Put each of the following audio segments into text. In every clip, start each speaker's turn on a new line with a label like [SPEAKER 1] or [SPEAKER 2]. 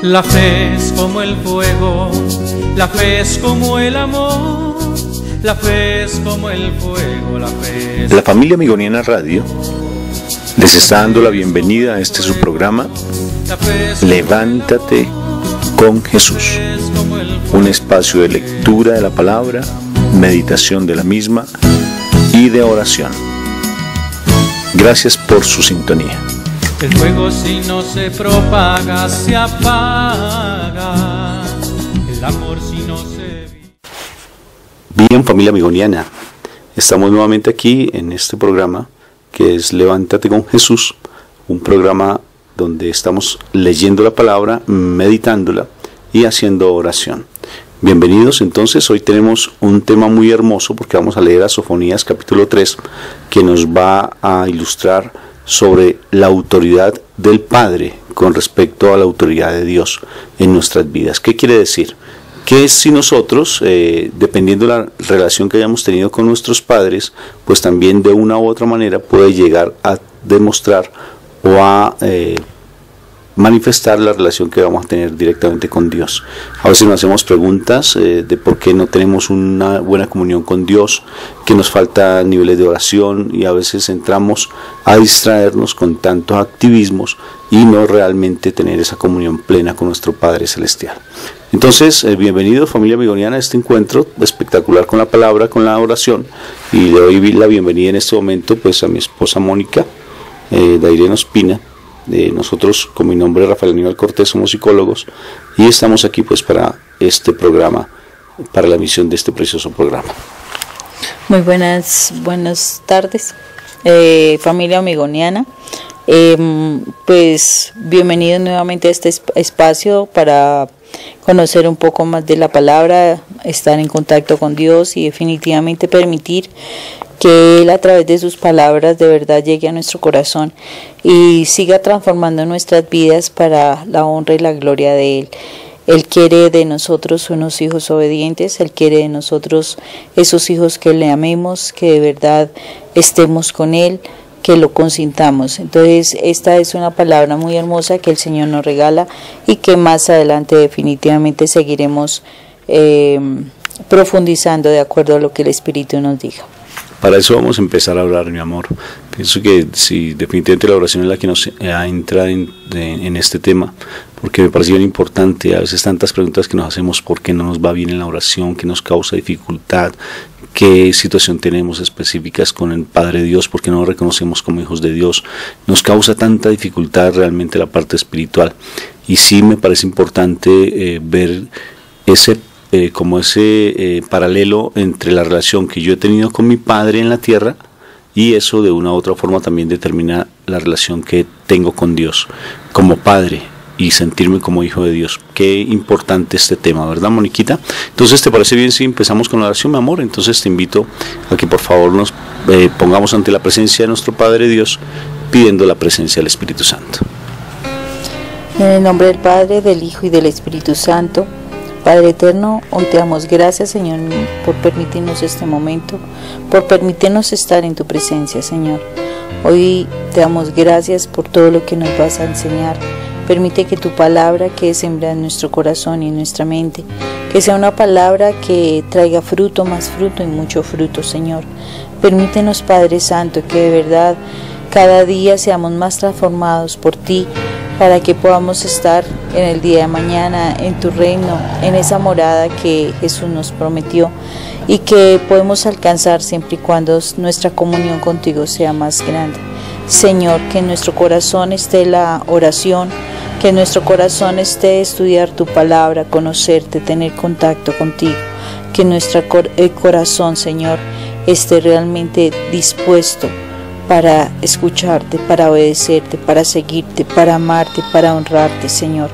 [SPEAKER 1] La fe es como el fuego, la fe es como el amor, la fe es como el fuego, la fe es...
[SPEAKER 2] La familia Amigoniana Radio les está dando la bienvenida a este su programa Levántate con Jesús, un espacio de lectura de la palabra, meditación de la misma y de oración. Gracias por su sintonía.
[SPEAKER 1] El fuego si no se propaga se apaga, el amor si no se...
[SPEAKER 2] Bien, familia amigoniana, estamos nuevamente aquí en este programa que es Levántate con Jesús, un programa donde estamos leyendo la palabra, meditándola y haciendo oración. Bienvenidos, entonces hoy tenemos un tema muy hermoso porque vamos a leer a Sofonías capítulo 3 que nos va a ilustrar sobre la autoridad del Padre con respecto a la autoridad de Dios en nuestras vidas. ¿Qué quiere decir? Que si nosotros, dependiendo de la relación que hayamos tenido con nuestros padres, pues también de una u otra manera puede llegar a demostrar o a manifestar la relación que vamos a tener directamente con Dios. A veces nos hacemos preguntas de por qué no tenemos una buena comunión con Dios, que nos falta niveles de oración, y a veces entramos a distraernos con tantos activismos y no realmente tener esa comunión plena con nuestro Padre Celestial. Entonces, bienvenidos familia amigoniana a este encuentro espectacular con la palabra, con la oración, y le doy la bienvenida en este momento pues a mi esposa Mónica, Dairena Ospina. Nosotros, con mi nombre Rafael Aníbal Cortés, somos psicólogos y estamos aquí pues para este programa, para la misión de este precioso programa.
[SPEAKER 3] Muy buenas tardes, familia amigoniana. Pues bienvenidos nuevamente a este espacio para conocer un poco más de la palabra, estar en contacto con Dios y definitivamente permitir que Él a través de sus palabras de verdad llegue a nuestro corazón y siga transformando nuestras vidas para la honra y la gloria de Él. Él quiere de nosotros unos hijos obedientes, Él quiere de nosotros esos hijos que le amemos, que de verdad estemos con Él, que lo consintamos. Entonces esta es una palabra muy hermosa que el Señor nos regala y que más adelante definitivamente seguiremos profundizando de acuerdo a lo que el Espíritu nos diga.
[SPEAKER 2] Para eso vamos a empezar a orar, mi amor. Pienso que sí, definitivamente la oración es la que nos entra en este tema, porque me parece bien importante. A veces tantas preguntas que nos hacemos: ¿por qué no nos va bien en la oración? ¿Qué nos causa dificultad? ¿Qué situación tenemos específicas con el Padre Dios? ¿Por qué no nos reconocemos como hijos de Dios? Nos causa tanta dificultad realmente la parte espiritual. Y sí me parece importante ver ese paralelo entre la relación que yo he tenido con mi Padre en la tierra, y eso de una u otra forma también determina la relación que tengo con Dios como Padre y sentirme como hijo de Dios. Qué importante este tema, ¿verdad, Moniquita? Entonces, ¿te parece bien si empezamos con la oración, mi amor? Entonces te invito a que por favor nos pongamos ante la presencia de nuestro Padre Dios, pidiendo la presencia del Espíritu Santo.
[SPEAKER 3] En el nombre del Padre, del Hijo y del Espíritu Santo. Padre eterno, hoy te damos gracias, Señor, por permitirnos este momento, por permitirnos estar en tu presencia, Señor. Hoy te damos gracias por todo lo que nos vas a enseñar. Permite que tu palabra quede sembrada en nuestro corazón y en nuestra mente, que sea una palabra que traiga fruto, más fruto y mucho fruto, Señor. Permítenos, Padre Santo, que de verdad cada día seamos más transformados por ti, para que podamos estar en el día de mañana en tu reino, en esa morada que Jesús nos prometió y que podemos alcanzar siempre y cuando nuestra comunión contigo sea más grande. Señor, que en nuestro corazón esté la oración, que en nuestro corazón esté estudiar tu palabra, conocerte, tener contacto contigo, que nuestro corazón, Señor, esté realmente dispuesto para escucharte, para obedecerte, para seguirte, para amarte, para honrarte, Señor.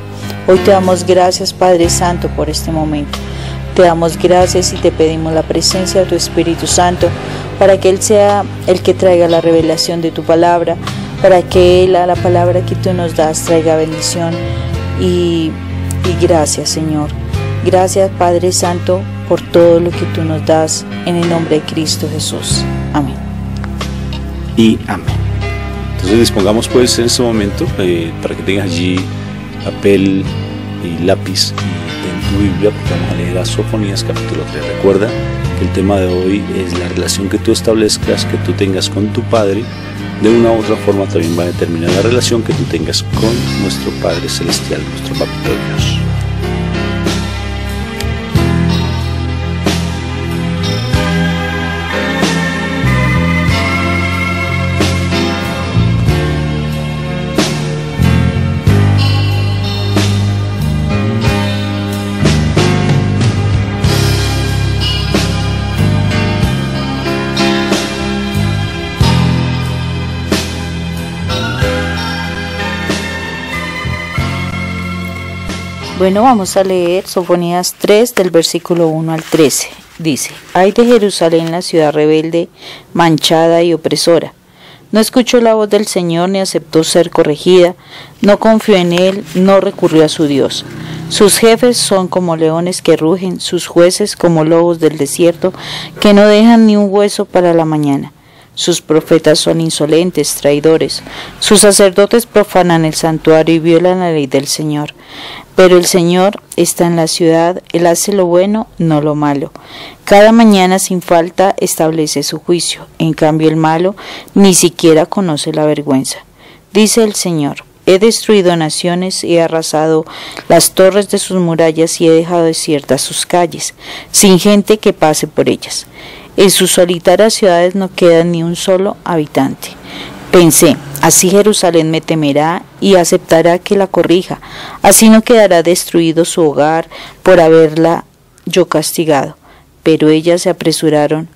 [SPEAKER 3] Hoy te damos gracias, Padre Santo, por este momento. Te damos gracias y te pedimos la presencia de tu Espíritu Santo para que Él sea el que traiga la revelación de tu palabra, para que Él, a la palabra que tú nos das, traiga bendición y gracias, Señor. Gracias, Padre Santo, por todo lo que tú nos das, en el nombre de Cristo Jesús. Amén.
[SPEAKER 2] Y amén. Entonces dispongamos pues en este momento para que tengas allí papel y lápiz y ten tu Biblia porque vamos a leer a Sofonías capítulo 3. Recuerda que el tema de hoy es la relación que tú establezcas, que tú tengas con tu Padre. De una u otra forma también va a determinar la relación que tú tengas con nuestro Padre Celestial, nuestro Papito Dios.
[SPEAKER 3] Bueno, vamos a leer Sofonías 3 del versículo 1 al 13. Dice: Ay de Jerusalén, la ciudad rebelde, manchada y opresora. No escuchó la voz del Señor ni aceptó ser corregida, no confió en Él, no recurrió a su Dios. Sus jefes son como leones que rugen, sus jueces como lobos del desierto, que no dejan ni un hueso para la mañana. Sus profetas son insolentes, traidores. Sus sacerdotes profanan el santuario y violan la ley del Señor. Pero el Señor está en la ciudad, Él hace lo bueno, no lo malo. Cada mañana sin falta establece su juicio. En cambio el malo ni siquiera conoce la vergüenza. Dice el Señor: He destruido naciones, he arrasado las torres de sus murallas y he dejado desiertas sus calles, sin gente que pase por ellas. En sus solitarias ciudades no queda ni un solo habitante. Pensé, así Jerusalén me temerá y aceptará que la corrija, así no quedará destruido su hogar por haberla yo castigado. Pero ellas se apresuraron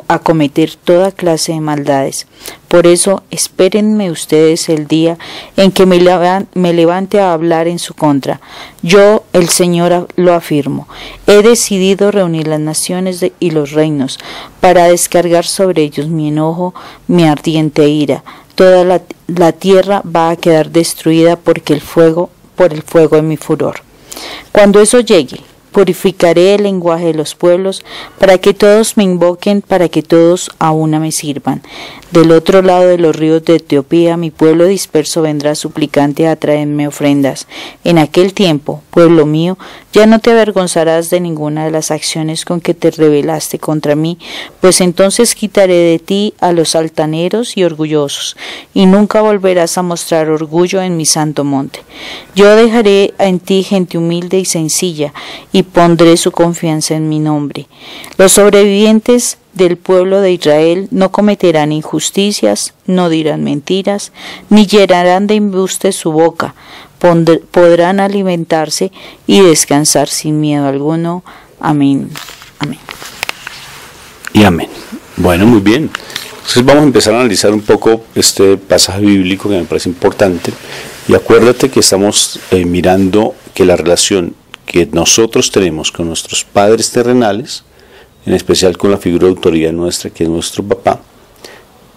[SPEAKER 3] a cometer toda clase de maldades. Por eso espérenme ustedes el día en que me levante a hablar en su contra. Yo, el Señor, lo afirmo. He decidido reunir las naciones y los reinos para descargar sobre ellos mi enojo, mi ardiente ira. Toda la tierra va a quedar destruida por el fuego de mi furor. Cuando eso llegue, purificaré el lenguaje de los pueblos, para que todos me invoquen, para que todos a una me sirvan. Del otro lado de los ríos de Etiopía, mi pueblo disperso vendrá suplicante a traerme ofrendas. En aquel tiempo, pueblo mío, ya no te avergonzarás de ninguna de las acciones con que te rebelaste contra mí, pues entonces quitaré de ti a los altaneros y orgullosos, y nunca volverás a mostrar orgullo en mi santo monte. Yo dejaré en ti gente humilde y sencilla, y pondré su confianza en mi nombre. Los sobrevivientes del pueblo de Israel no cometerán injusticias, no dirán mentiras, ni llenarán de embuste su boca. Podrán alimentarse y descansar sin miedo alguno. Amén. Amén.
[SPEAKER 2] Y amén. Bueno, muy bien. Entonces vamos a empezar a analizar un poco este pasaje bíblico que me parece importante. Y acuérdate que estamos mirando que la relación que nosotros tenemos con nuestros padres terrenales, en especial con la figura de autoridad nuestra, que es nuestro papá,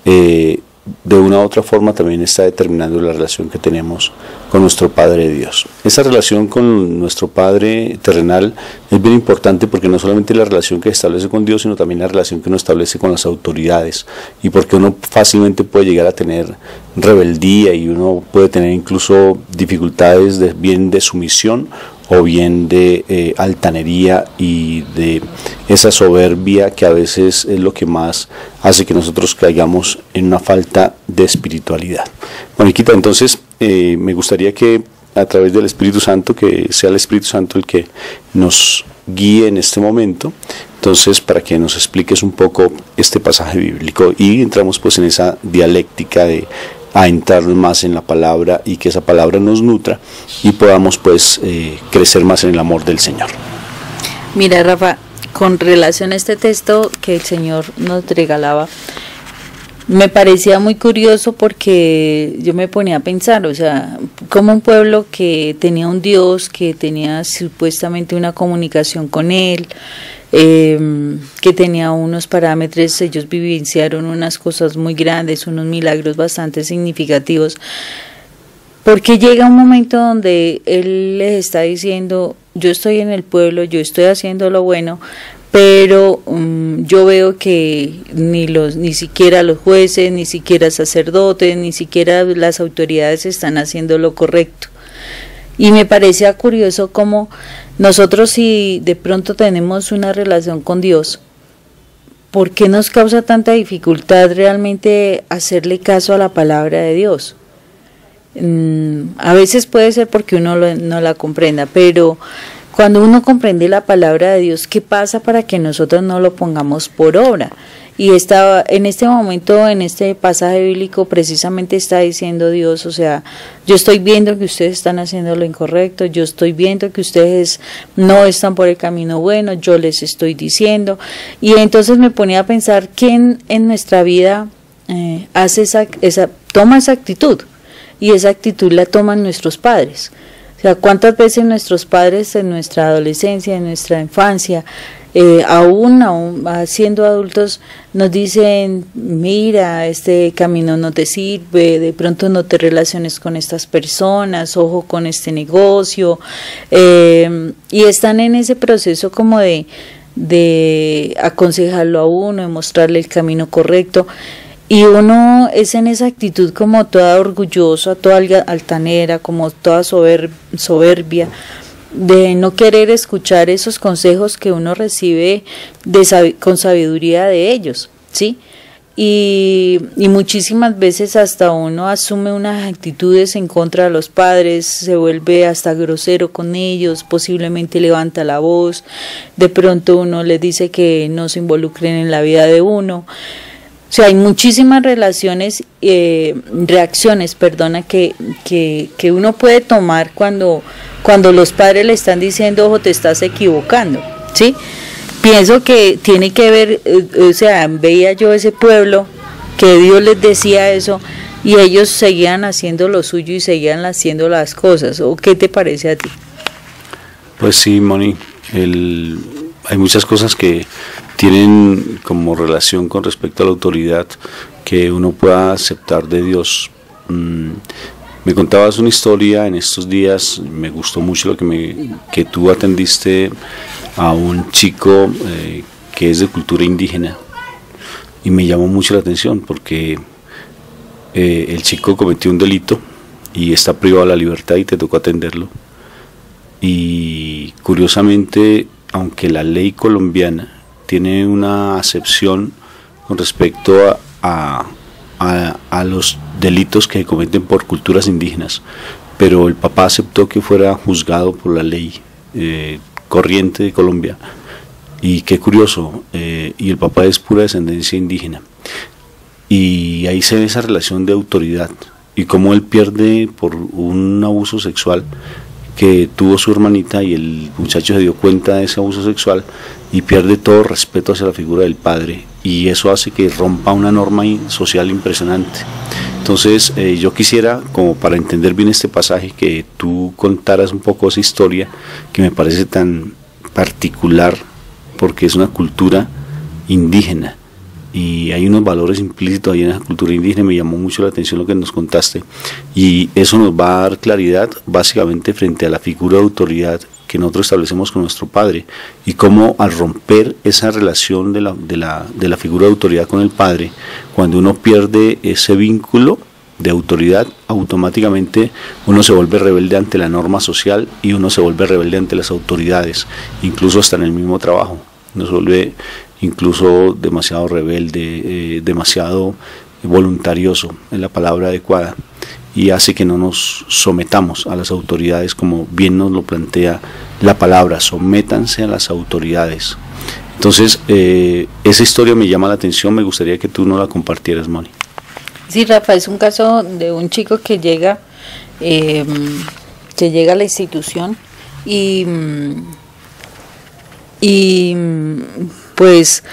[SPEAKER 2] de una u otra forma también está determinando la relación que tenemos con nuestro Padre Dios. Esa relación con nuestro Padre terrenal es bien importante porque no solamente la relación que establece con Dios, sino también la relación que uno establece con las autoridades, y porque uno fácilmente puede llegar a tener rebeldía y uno puede tener incluso dificultades bien de sumisión o bien de altanería y de esa soberbia que a veces es lo que más hace que nosotros caigamos en una falta de espiritualidad. Moniquita, entonces me gustaría que a través del Espíritu Santo, que sea el Espíritu Santo el que nos guíe en este momento, entonces para que nos expliques un poco este pasaje bíblico y entramos pues en esa dialéctica de a entrarnos más en la palabra y que esa palabra nos nutra y podamos pues crecer más en el amor del Señor.
[SPEAKER 3] Mira, Rafa, con relación a este texto que el Señor nos regalaba, me parecía muy curioso porque yo me ponía a pensar, o sea, como un pueblo que tenía un Dios, que tenía supuestamente una comunicación con Él, que tenía unos parámetros, ellos vivenciaron unas cosas muy grandes, unos milagros bastante significativos, porque llega un momento donde Él les está diciendo: yo estoy en el pueblo, yo estoy haciendo lo bueno, pero yo veo que ni siquiera los jueces, ni siquiera sacerdotes, ni siquiera las autoridades están haciendo lo correcto. Y me parecía curioso cómo nosotros, si de pronto tenemos una relación con Dios, ¿por qué nos causa tanta dificultad realmente hacerle caso a la palabra de Dios? A veces puede ser porque uno no la comprenda, pero cuando uno comprende la palabra de Dios, ¿qué pasa para que nosotros no lo pongamos por obra? Y en este momento, en este pasaje bíblico, precisamente está diciendo Dios, o sea, yo estoy viendo que ustedes están haciendo lo incorrecto, yo estoy viendo que ustedes no están por el camino bueno, yo les estoy diciendo. Y entonces me ponía a pensar, ¿quién en nuestra vida toma esa actitud? Y esa actitud la toman nuestros padres. O sea, ¿cuántas veces nuestros padres en nuestra adolescencia, en nuestra infancia, aún siendo adultos, nos dicen, mira, este camino no te sirve, de pronto no te relaciones con estas personas, ojo con este negocio, y están en ese proceso como de aconsejarlo a uno, de mostrarle el camino correcto, y uno es en esa actitud como toda orgullosa, toda altanera, como toda soberbia, de no querer escuchar esos consejos que uno recibe con sabiduría de ellos, ¿sí? Y muchísimas veces hasta uno asume unas actitudes en contra de los padres, se vuelve hasta grosero con ellos, posiblemente levanta la voz, de pronto uno les dice que no se involucren en la vida de uno. O sea, hay muchísimas reacciones, que uno puede tomar cuando los padres le están diciendo, ojo, te estás equivocando, ¿sí? Pienso que tiene que ver, o sea, veía yo ese pueblo que Dios les decía eso y ellos seguían haciendo lo suyo y seguían haciendo las cosas. ¿O qué te parece a ti?
[SPEAKER 2] Pues sí, Moni, hay muchas cosas que tienen como relación con respecto a la autoridad que uno pueda aceptar de Dios. Me contabas una historia en estos días, me gustó mucho que tú atendiste a un chico que es de cultura indígena y me llamó mucho la atención porque el chico cometió un delito y está privado de la libertad y te tocó atenderlo. Y curiosamente, aunque la ley colombiana tiene una acepción con respecto a los delitos que se cometen por culturas indígenas, pero el papá aceptó que fuera juzgado por la ley corriente de Colombia, y qué curioso, y el papá es pura descendencia indígena, y ahí se ve esa relación de autoridad, y cómo él pierde por un abuso sexual que tuvo su hermanita, y el muchacho se dio cuenta de ese abuso sexual y pierde todo respeto hacia la figura del padre, y eso hace que rompa una norma social impresionante. Entonces yo quisiera, como para entender bien este pasaje, que tú contaras un poco esa historia que me parece tan particular porque es una cultura indígena y hay unos valores implícitos ahí en esa cultura indígena. Me llamó mucho la atención lo que nos contaste, y eso nos va a dar claridad básicamente frente a la figura de autoridad que nosotros establecemos con nuestro padre, y cómo al romper esa relación de la figura de autoridad con el padre, cuando uno pierde ese vínculo de autoridad, automáticamente uno se vuelve rebelde ante la norma social y uno se vuelve rebelde ante las autoridades, incluso hasta en el mismo trabajo. Uno se vuelve incluso demasiado rebelde, demasiado voluntarioso, es la palabra adecuada, y hace que no nos sometamos a las autoridades, como bien nos lo plantea la palabra: sométanse a las autoridades. Entonces esa historia me llama la atención, me gustaría que tú nos la compartieras, Moni.
[SPEAKER 3] Sí, Rafa, es un caso de un chico que llega a la institución y pues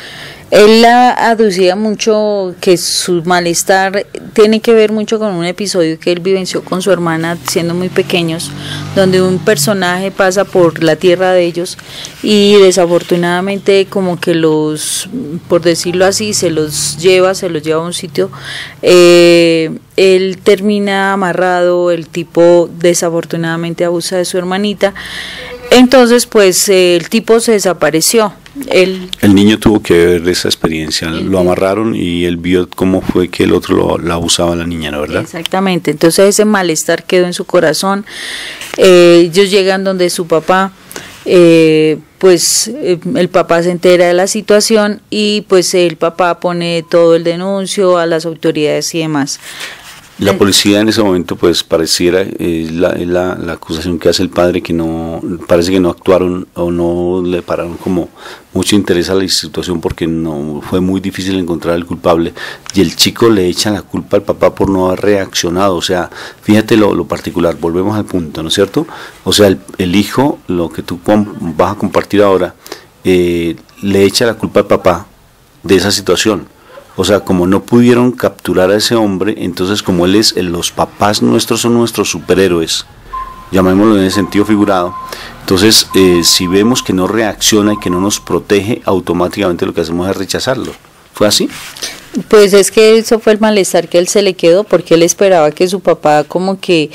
[SPEAKER 3] él aducía mucho que su malestar tiene que ver mucho con un episodio que él vivenció con su hermana siendo muy pequeños, donde un personaje pasa por la tierra de ellos y desafortunadamente como que por decirlo así, se los lleva a un sitio. Él termina amarrado, el tipo desafortunadamente abusa de su hermanita Entonces pues el tipo se desapareció.
[SPEAKER 2] El niño tuvo que ver esa experiencia, lo amarraron y él vio cómo fue que el otro la abusaba a la niña, ¿no? ¿Verdad?
[SPEAKER 3] Exactamente, entonces ese malestar quedó en su corazón. Ellos llegan donde su papá, el papá se entera de la situación y pues el papá pone todo el denuncio a las autoridades y demás.
[SPEAKER 2] La policía en ese momento pues pareciera la acusación que hace el padre, que no parece que no actuaron o no le pararon como mucho interés a la situación, porque no fue muy difícil encontrar al culpable, y el chico le echa la culpa al papá por no haber reaccionado. O sea, fíjate lo particular, volvemos al punto, ¿no es cierto? O sea, el hijo, lo que tú vas a compartir ahora, le echa la culpa al papá de esa situación. O sea, como no pudieron capturar a ese hombre, entonces como los papás nuestros son nuestros superhéroes, llamémoslo en ese sentido figurado, entonces si vemos que no reacciona y que no nos protege, automáticamente lo que hacemos es rechazarlo. ¿Fue así?
[SPEAKER 3] Pues es que eso fue el malestar que él se le quedó, porque él esperaba que su papá como que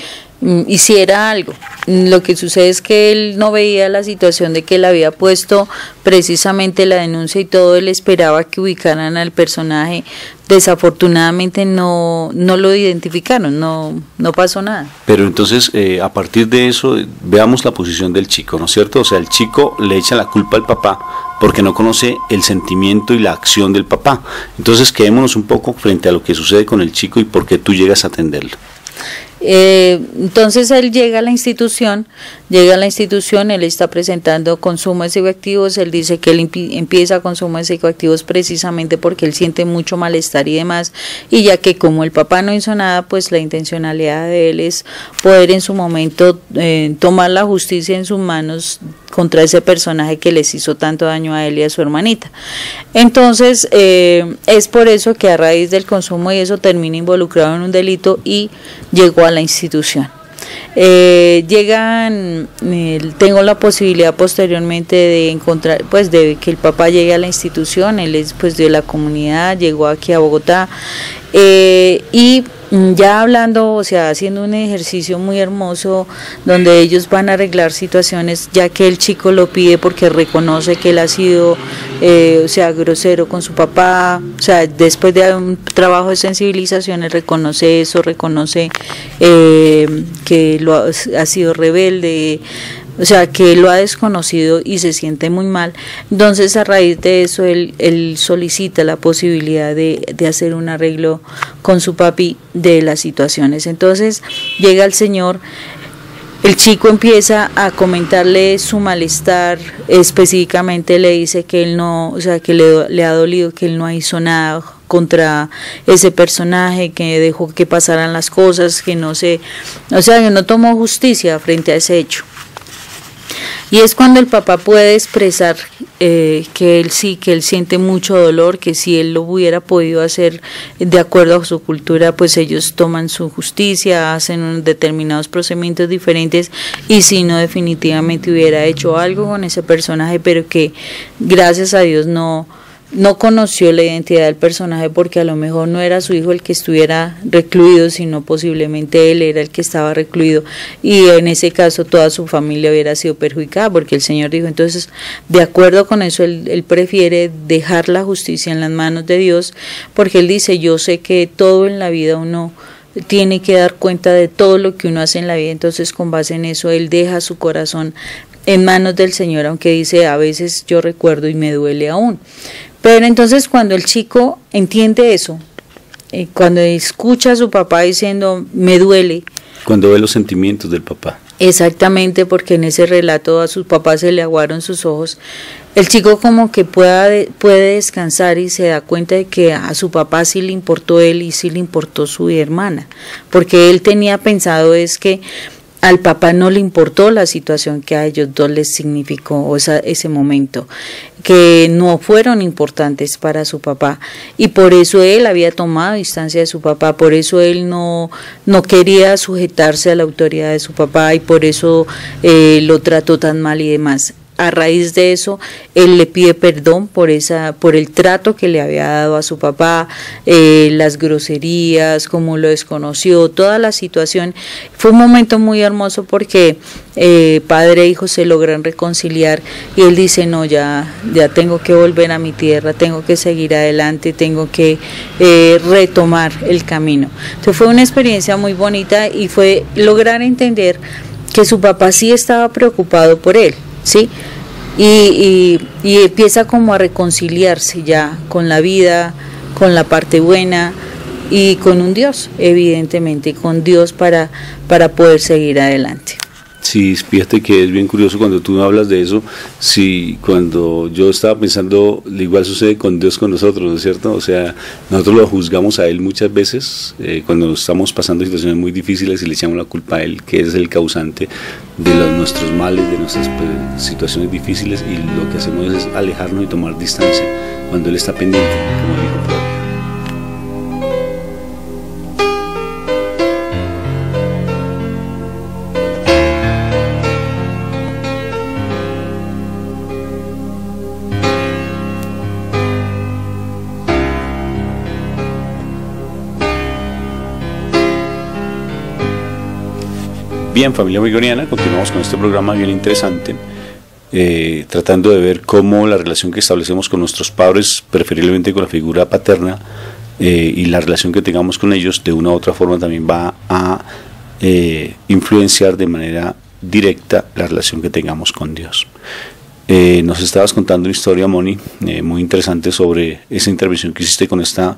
[SPEAKER 3] hiciera algo. Lo que sucede es que él no veía la situación de que él había puesto precisamente la denuncia y todo, él esperaba que ubicaran al personaje. Desafortunadamente no lo identificaron, no pasó nada.
[SPEAKER 2] Pero entonces a partir de eso veamos la posición del chico, ¿no es cierto? O sea, el chico le echa la culpa al papá porque no conoce el sentimiento y la acción del papá. Entonces quedémonos un poco frente a lo que sucede con el chico y por qué tú llegas a atenderlo.
[SPEAKER 3] Entonces él llega a la institución, él está presentando consumo de psicoactivos, él dice que él empieza consumo de psicoactivos precisamente porque él siente mucho malestar y demás, y ya que como el papá no hizo nada, pues la intencionalidad de él es poder en su momento tomar la justicia en sus manos contra ese personaje que les hizo tanto daño a él y a su hermanita. Entonces es por eso que a raíz del consumo y eso termina involucrado en un delito y llegó a la institución. Tengo la posibilidad posteriormente de encontrar, pues de que el papá llegue a la institución, él es pues de la comunidad, llegó aquí a Bogotá, y ya hablando, o sea, haciendo un ejercicio muy hermoso donde ellos van a arreglar situaciones, ya que el chico lo pide porque reconoce que él ha sido, grosero con su papá, o sea, después de un trabajo de sensibilización, él reconoce eso, reconoce que ha sido rebelde, o sea, que lo ha desconocido y se siente muy mal. Entonces a raíz de eso él solicita la posibilidad de hacer un arreglo con su papi de las situaciones. Entonces llega el señor, el chico empieza a comentarle su malestar, específicamente le dice que él no, o sea, que le ha dolido, que él no hizo nada contra ese personaje, que dejó que pasaran las cosas, que no tomó justicia frente a ese hecho. Y es cuando el papá puede expresar que él siente mucho dolor, que si él lo hubiera podido hacer de acuerdo a su cultura, pues ellos toman su justicia, hacen determinados procedimientos diferentes, y si no, definitivamente hubiera hecho algo con ese personaje, pero que gracias a Dios no conoció la identidad del personaje, porque a lo mejor no era su hijo el que estuviera recluido, sino posiblemente él era el que estaba recluido, y en ese caso toda su familia hubiera sido perjudicada, porque el Señor dijo, entonces de acuerdo con eso él prefiere dejar la justicia en las manos de Dios, porque él dice, yo sé que todo en la vida uno tiene que dar cuenta de todo lo que uno hace en la vida, entonces con base en eso él deja su corazón en manos del Señor, aunque dice, a veces yo recuerdo y me duele aún. Pero entonces cuando el chico entiende eso, cuando escucha a su papá diciendo, me duele.
[SPEAKER 2] Cuando ve los sentimientos del papá.
[SPEAKER 3] Exactamente, porque en ese relato a sus papás se le aguaron sus ojos. El chico como que puede descansar y se da cuenta de que a su papá sí le importó él y sí le importó su hermana. Porque él tenía pensado es que al papá no le importó la situación que a ellos dos les significó ese momento, que no fueron importantes para su papá, y por eso él había tomado distancia de su papá, por eso él no quería sujetarse a la autoridad de su papá, y por eso lo trató tan mal y demás. a raíz de eso él le pide perdón por el trato que le había dado a su papá, las groserías, cómo lo desconoció, toda la situación. Fue un momento muy hermoso porque padre e hijo se logran reconciliar y él dice, no, ya tengo que volver a mi tierra, tengo que seguir adelante, tengo que retomar el camino. Entonces fue una experiencia muy bonita y fue lograr entender que su papá sí estaba preocupado por él, ¿sí? Y empieza como a reconciliarse ya con la vida, con la parte buena y con un Dios, evidentemente, con Dios para poder seguir adelante.
[SPEAKER 2] Sí, fíjate que es bien curioso cuando tú hablas de eso. Sí, cuando yo estaba pensando, igual sucede con Dios con nosotros, ¿no es cierto? O sea, nosotros lo juzgamos a Él muchas veces cuando estamos pasando situaciones muy difíciles y le echamos la culpa a Él, que es el causante de nuestros males, de nuestras situaciones difíciles, y lo que hacemos es alejarnos y tomar distancia cuando Él está pendiente, como dijo Pablo. Bien, familia migoniana, continuamos con este programa bien interesante, tratando de ver cómo la relación que establecemos con nuestros padres, preferiblemente con la figura paterna, y la relación que tengamos con ellos, de una u otra forma también va a influenciar de manera directa la relación que tengamos con Dios. Nos estabas contando una historia, Moni, muy interesante sobre esa intervención que hiciste con esta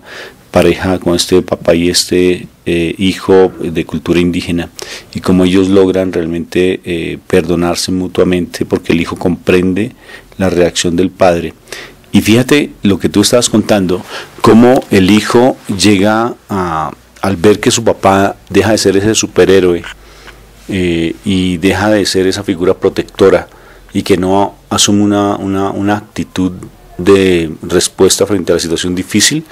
[SPEAKER 2] pareja, con este papá y este hijo de cultura indígena, y cómo ellos logran realmente perdonarse mutuamente porque el hijo comprende la reacción del padre. Y fíjate lo que tú estabas contando, cómo el hijo llega al ver que su papá deja de ser ese superhéroe y deja de ser esa figura protectora, y que no asume una actitud de respuesta frente a la situación difícil.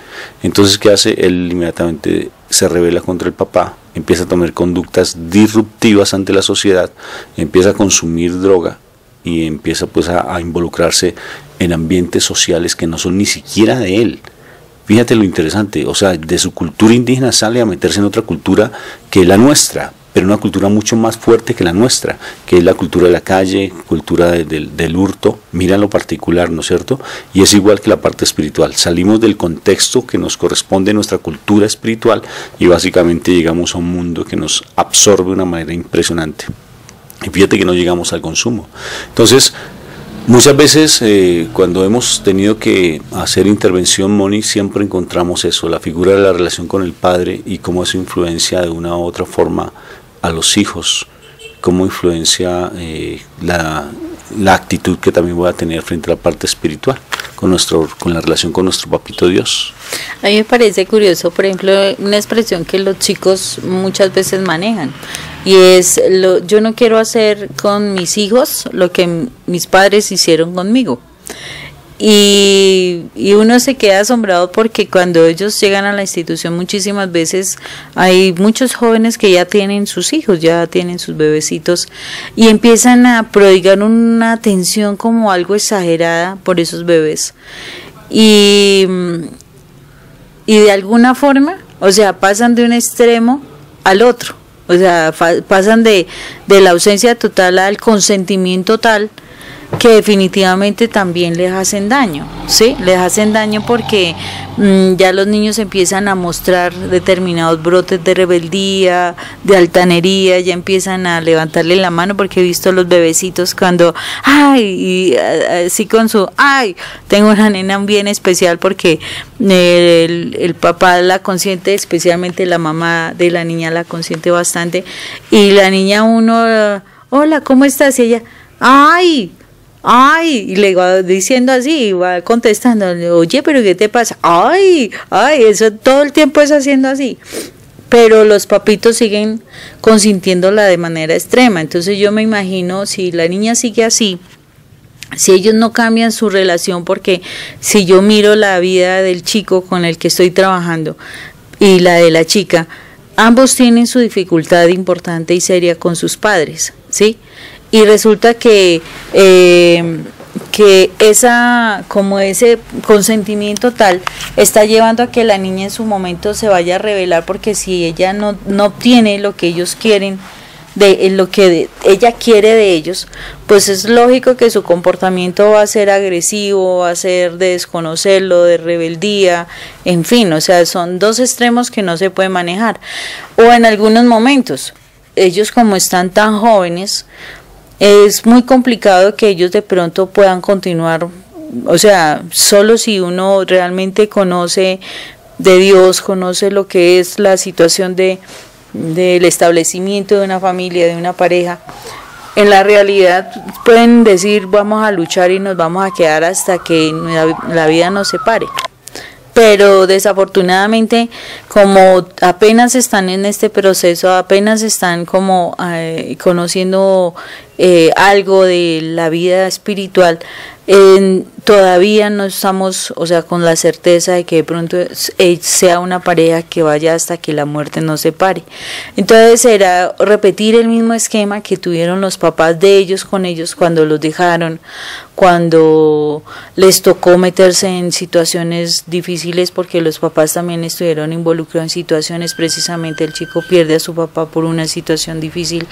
[SPEAKER 2] Entonces, ¿qué hace? Él inmediatamente se rebela contra el papá, empieza a tomar conductas disruptivas ante la sociedad, empieza a consumir droga y empieza pues a involucrarse en ambientes sociales que no son ni siquiera de él. Fíjate lo interesante, o sea, de su cultura indígena sale a meterse en otra cultura que es la nuestra, pero una cultura mucho más fuerte que la nuestra, que es la cultura de la calle, cultura del hurto. Mira lo particular, ¿no es cierto? Y es igual que la parte espiritual. Salimos del contexto que nos corresponde a nuestra cultura espiritual y básicamente llegamos a un mundo que nos absorbe de una manera impresionante. Y fíjate que no llegamos al consumo. Entonces, muchas veces cuando hemos tenido que hacer intervención, Moni, siempre encontramos eso, la figura de la relación con el padre y cómo eso influencia de una u otra forma a los hijos, cómo influencia la actitud que también voy a tener frente a la parte espiritual, con la relación con nuestro papito Dios.
[SPEAKER 3] A mí me parece curioso, por ejemplo, una expresión que los chicos muchas veces manejan, y es, yo no quiero hacer con mis hijos lo que mis padres hicieron conmigo. Y uno se queda asombrado porque cuando ellos llegan a la institución muchísimas veces hay muchos jóvenes que ya tienen sus hijos, ya tienen sus bebecitos, y empiezan a prodigar una atención como algo exagerada por esos bebés. Y de alguna forma, o sea, pasan de un extremo al otro, o sea, pasan de la ausencia total al consentimiento tal, que definitivamente también les hacen daño, ¿sí? Les hacen daño porque ya los niños empiezan a mostrar determinados brotes de rebeldía, de altanería, ya empiezan a levantarle la mano, porque he visto los bebecitos cuando, ay, y así con su, ay, tengo una nena bien especial porque el papá la consiente, especialmente la mamá de la niña la consiente bastante, y la niña hola, ¿cómo estás? Y ella, ay, y le va diciendo así, va contestando, oye, pero ¿qué te pasa? Ay, eso todo el tiempo es haciendo así. Pero los papitos siguen consintiéndola de manera extrema. Entonces yo me imagino, si la niña sigue así, si ellos no cambian su relación, porque si yo miro la vida del chico con el que estoy trabajando y la de la chica, ambos tienen su dificultad importante y seria con sus padres, ¿sí? y resulta que como ese consentimiento tal está llevando a que la niña en su momento se vaya a rebelar, porque si ella no obtiene lo que ellos quieren, de lo que ella quiere de ellos, pues es lógico que su comportamiento va a ser agresivo, va a ser de desconocerlo, de rebeldía, en fin, o sea, son dos extremos que no se puede manejar. O en algunos momentos, ellos como están tan jóvenes, es muy complicado que ellos de pronto puedan continuar, o sea, solo si uno realmente conoce de Dios, conoce lo que es la situación del establecimiento de una familia, de una pareja. En la realidad pueden decir vamos a luchar y nos vamos a quedar hasta que la vida nos separe. Pero desafortunadamente, como apenas están en este proceso, apenas están como conociendo algo de la vida espiritual, todavía no estamos, o sea, con la certeza de que de pronto sea una pareja que vaya hasta que la muerte nos separe. Entonces será repetir el mismo esquema que tuvieron los papás de ellos con ellos cuando los dejaron, cuando les tocó meterse en situaciones difíciles, porque los papás también estuvieron involucrados en situaciones, precisamente el chico pierde a su papá por una situación difícil,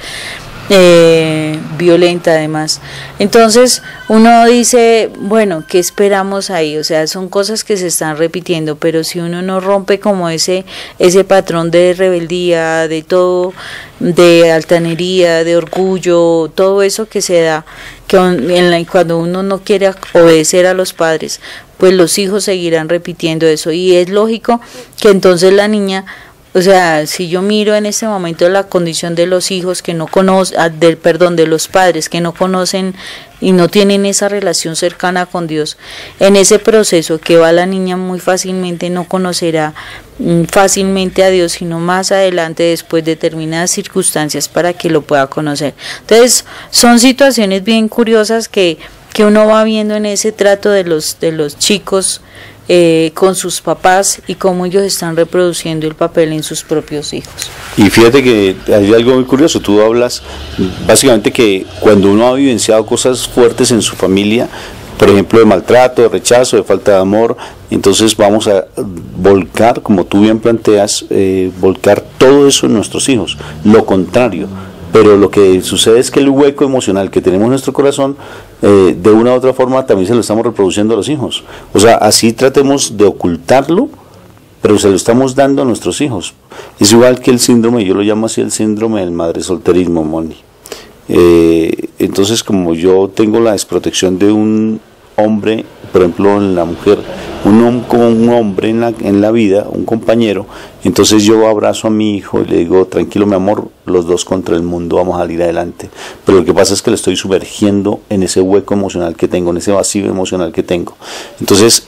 [SPEAKER 3] violenta además. Entonces uno dice, bueno, ¿qué esperamos ahí? O sea, son cosas que se están repitiendo, pero si uno no rompe como ese patrón de rebeldía, de todo, de altanería, de orgullo, todo eso que se da, cuando uno no quiere obedecer a los padres, pues los hijos seguirán repitiendo eso, y es lógico que entonces la niña, o sea, si yo miro en este momento la condición de los hijos que no conocen, de los padres que no conocen y no tienen esa relación cercana con Dios, en ese proceso que va la niña muy fácilmente no conocerá fácilmente a Dios, sino más adelante, después de determinadas circunstancias, para que lo pueda conocer. Entonces, son situaciones bien curiosas que uno va viendo en ese trato de los chicos con sus papás, y cómo ellos están reproduciendo el papel en sus propios hijos.
[SPEAKER 2] Y fíjate que hay algo muy curioso, tú hablas básicamente que cuando uno ha vivenciado cosas fuertes en su familia, por ejemplo de maltrato, de rechazo, de falta de amor, entonces vamos a volcar, como tú bien planteas, volcar todo eso en nuestros hijos, lo contrario. Pero lo que sucede es que el hueco emocional que tenemos en nuestro corazón, de una u otra forma también se lo estamos reproduciendo a los hijos. O sea, así tratemos de ocultarlo, pero se lo estamos dando a nuestros hijos. Es igual que el síndrome, yo lo llamo así, el síndrome del madresolterismo, Moni. Entonces, como yo tengo la desprotección de un hombre, por ejemplo en la mujer, como un hombre en la vida, un compañero, entonces yo abrazo a mi hijo y le digo, tranquilo mi amor, los dos contra el mundo, vamos a salir adelante. Pero lo que pasa es que le estoy sumergiendo en ese hueco emocional que tengo, en ese vacío emocional que tengo. Entonces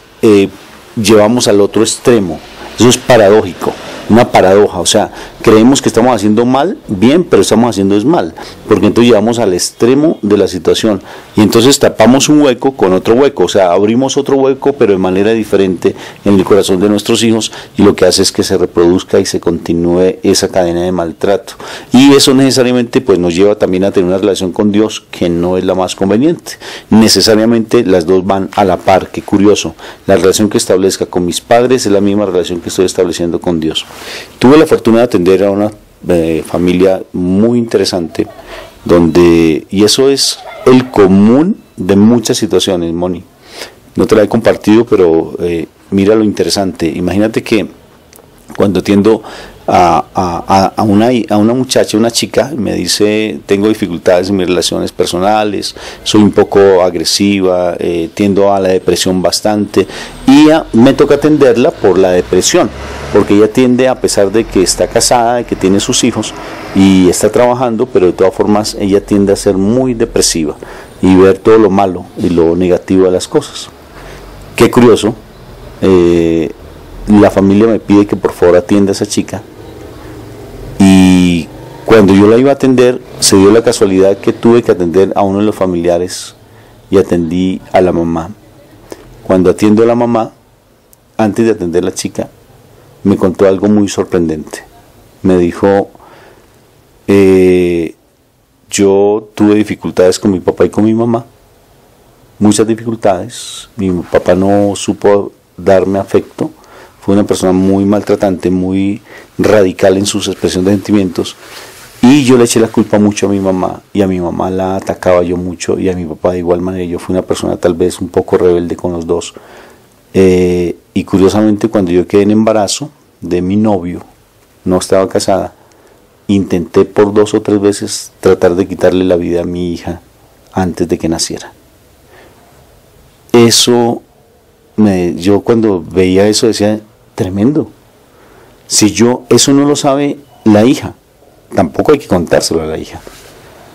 [SPEAKER 2] llevamos al otro extremo. Eso es paradójico, una paradoja, o sea, creemos que estamos haciendo mal, bien, pero estamos haciendo es mal, porque entonces llevamos al extremo de la situación, y entonces tapamos un hueco con otro hueco, o sea, abrimos otro hueco, pero de manera diferente en el corazón de nuestros hijos, y lo que hace es que se reproduzca y se continúe esa cadena de maltrato, y eso necesariamente pues nos lleva también a tener una relación con Dios que no es la más conveniente. Necesariamente las dos van a la par. Qué curioso, la relación que establezca con mis padres es la misma relación que estoy estableciendo con Dios. Tuve la fortuna de atender a una familia muy interesante, y eso es el común de muchas situaciones, Moni. No te la he compartido, pero mira lo interesante. Imagínate que cuando atiendo a una muchacha, una chica, me dice, tengo dificultades en mis relaciones personales, soy un poco agresiva, tiendo a la depresión bastante, y me toca atenderla por la depresión, porque ella tiende, a pesar de que está casada, de que tiene sus hijos y está trabajando, pero de todas formas ella tiende a ser muy depresiva y ver todo lo malo y lo negativo de las cosas. Qué curioso. La familia me pide que por favor atienda a esa chica, y cuando yo la iba a atender se dio la casualidad que tuve que atender a uno de los familiares y atendí a la mamá. Cuando atiendo a la mamá, antes de atender a la chica, me contó algo muy sorprendente. Me dijo, yo tuve dificultades con mi papá y con mi mamá, muchas dificultades. Mi papá no supo darme afecto, fue una persona muy maltratante, muy radical en sus expresiones de sentimientos, y yo le eché la culpa mucho a mi mamá, y a mi mamá la atacaba yo mucho, y a mi papá de igual manera. Yo fui una persona tal vez un poco rebelde con los dos, y curiosamente cuando yo quedé en embarazo de mi novio, no estaba casada, intenté por 2 o 3 veces tratar de quitarle la vida a mi hija antes de que naciera. Eso, yo cuando veía eso decía, tremendo. Si eso no lo sabe la hija, tampoco hay que contárselo a la hija.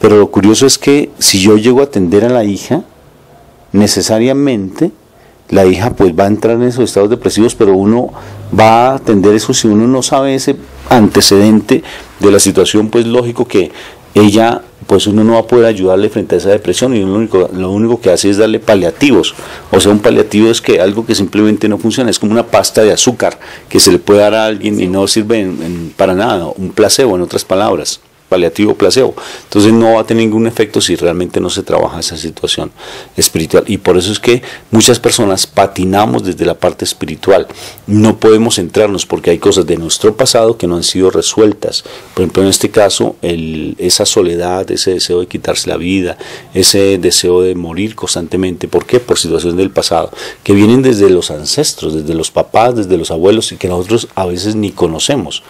[SPEAKER 2] Pero lo curioso es que si yo llego a atender a la hija, necesariamente la hija pues va a entrar en esos estados depresivos, pero uno va a atender eso si uno no sabe ese antecedente de la situación. Pues lógico que ella, pues uno no va a poder ayudarle frente a esa depresión, y lo único que hace es darle paliativos. O sea, un paliativo es que algo que simplemente no funciona, es como una pasta de azúcar que se le puede dar a alguien y no sirve para nada, un placebo, en otras palabras, paliativo placebo. Entonces no va a tener ningún efecto si realmente no se trabaja esa situación espiritual. Y por eso es que muchas personas patinamos desde la parte espiritual, no podemos centrarnos porque hay cosas de nuestro pasado que no han sido resueltas. Por ejemplo, en este caso, esa soledad, ese deseo de quitarse la vida, ese deseo de morir constantemente. ¿Por qué? Por situaciones del pasado que vienen desde los ancestros, desde los papás, desde los abuelos, y que nosotros a veces ni conocemos.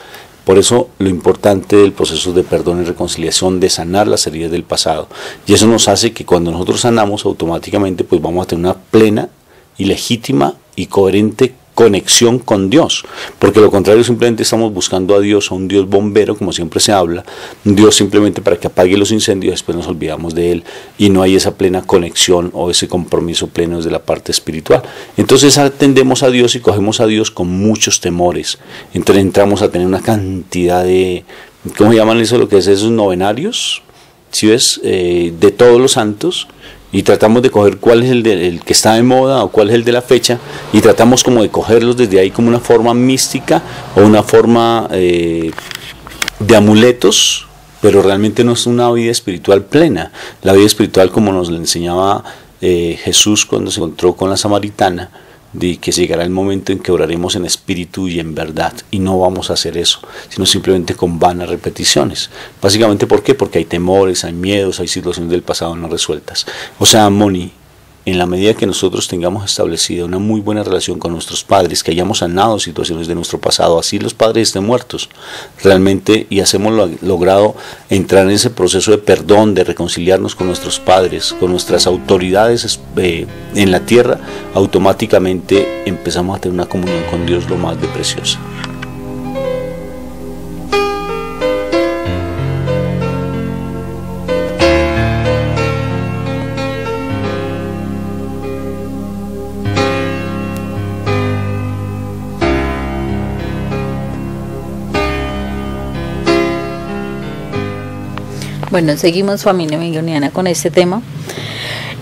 [SPEAKER 2] Por eso lo importante del proceso de perdón y reconciliación, de sanar las heridas del pasado. Y eso nos hace que cuando nosotros sanamos, automáticamente pues vamos a tener una plena y legítima y coherente conexión con Dios. Porque lo contrario, simplemente estamos buscando a Dios, a un Dios bombero, como siempre se habla, un Dios simplemente para que apague los incendios, después nos olvidamos de Él, y no hay esa plena conexión o ese compromiso pleno desde la parte espiritual. Entonces atendemos a Dios y cogemos a Dios con muchos temores. Entonces entramos a tener una cantidad de, ¿cómo llaman eso? Lo que es esos novenarios, ¿sí ves? De todos los santos, y tratamos de coger cuál es el que está de moda o cuál es el de la fecha, y tratamos como de cogerlos desde ahí como una forma mística o una forma de amuletos, pero realmente no es una vida espiritual plena. La vida espiritual, como nos la enseñaba Jesús cuando se encontró con la samaritana, de que llegará el momento en que oraremos en espíritu y en verdad, y no vamos a hacer eso, sino simplemente con vanas repeticiones. Básicamente, ¿por qué? Porque hay temores, hay miedos, hay situaciones del pasado no resueltas. O sea, Moni, en la medida que nosotros tengamos establecida una muy buena relación con nuestros padres, que hayamos sanado situaciones de nuestro pasado, así los padres estén muertos, realmente, y hacemos logrado entrar en ese proceso de perdón, de reconciliarnos con nuestros padres, con nuestras autoridades en la tierra, automáticamente empezamos a tener una comunión con Dios lo más de preciosa.
[SPEAKER 3] Bueno, seguimos, familia migoniana, con este tema.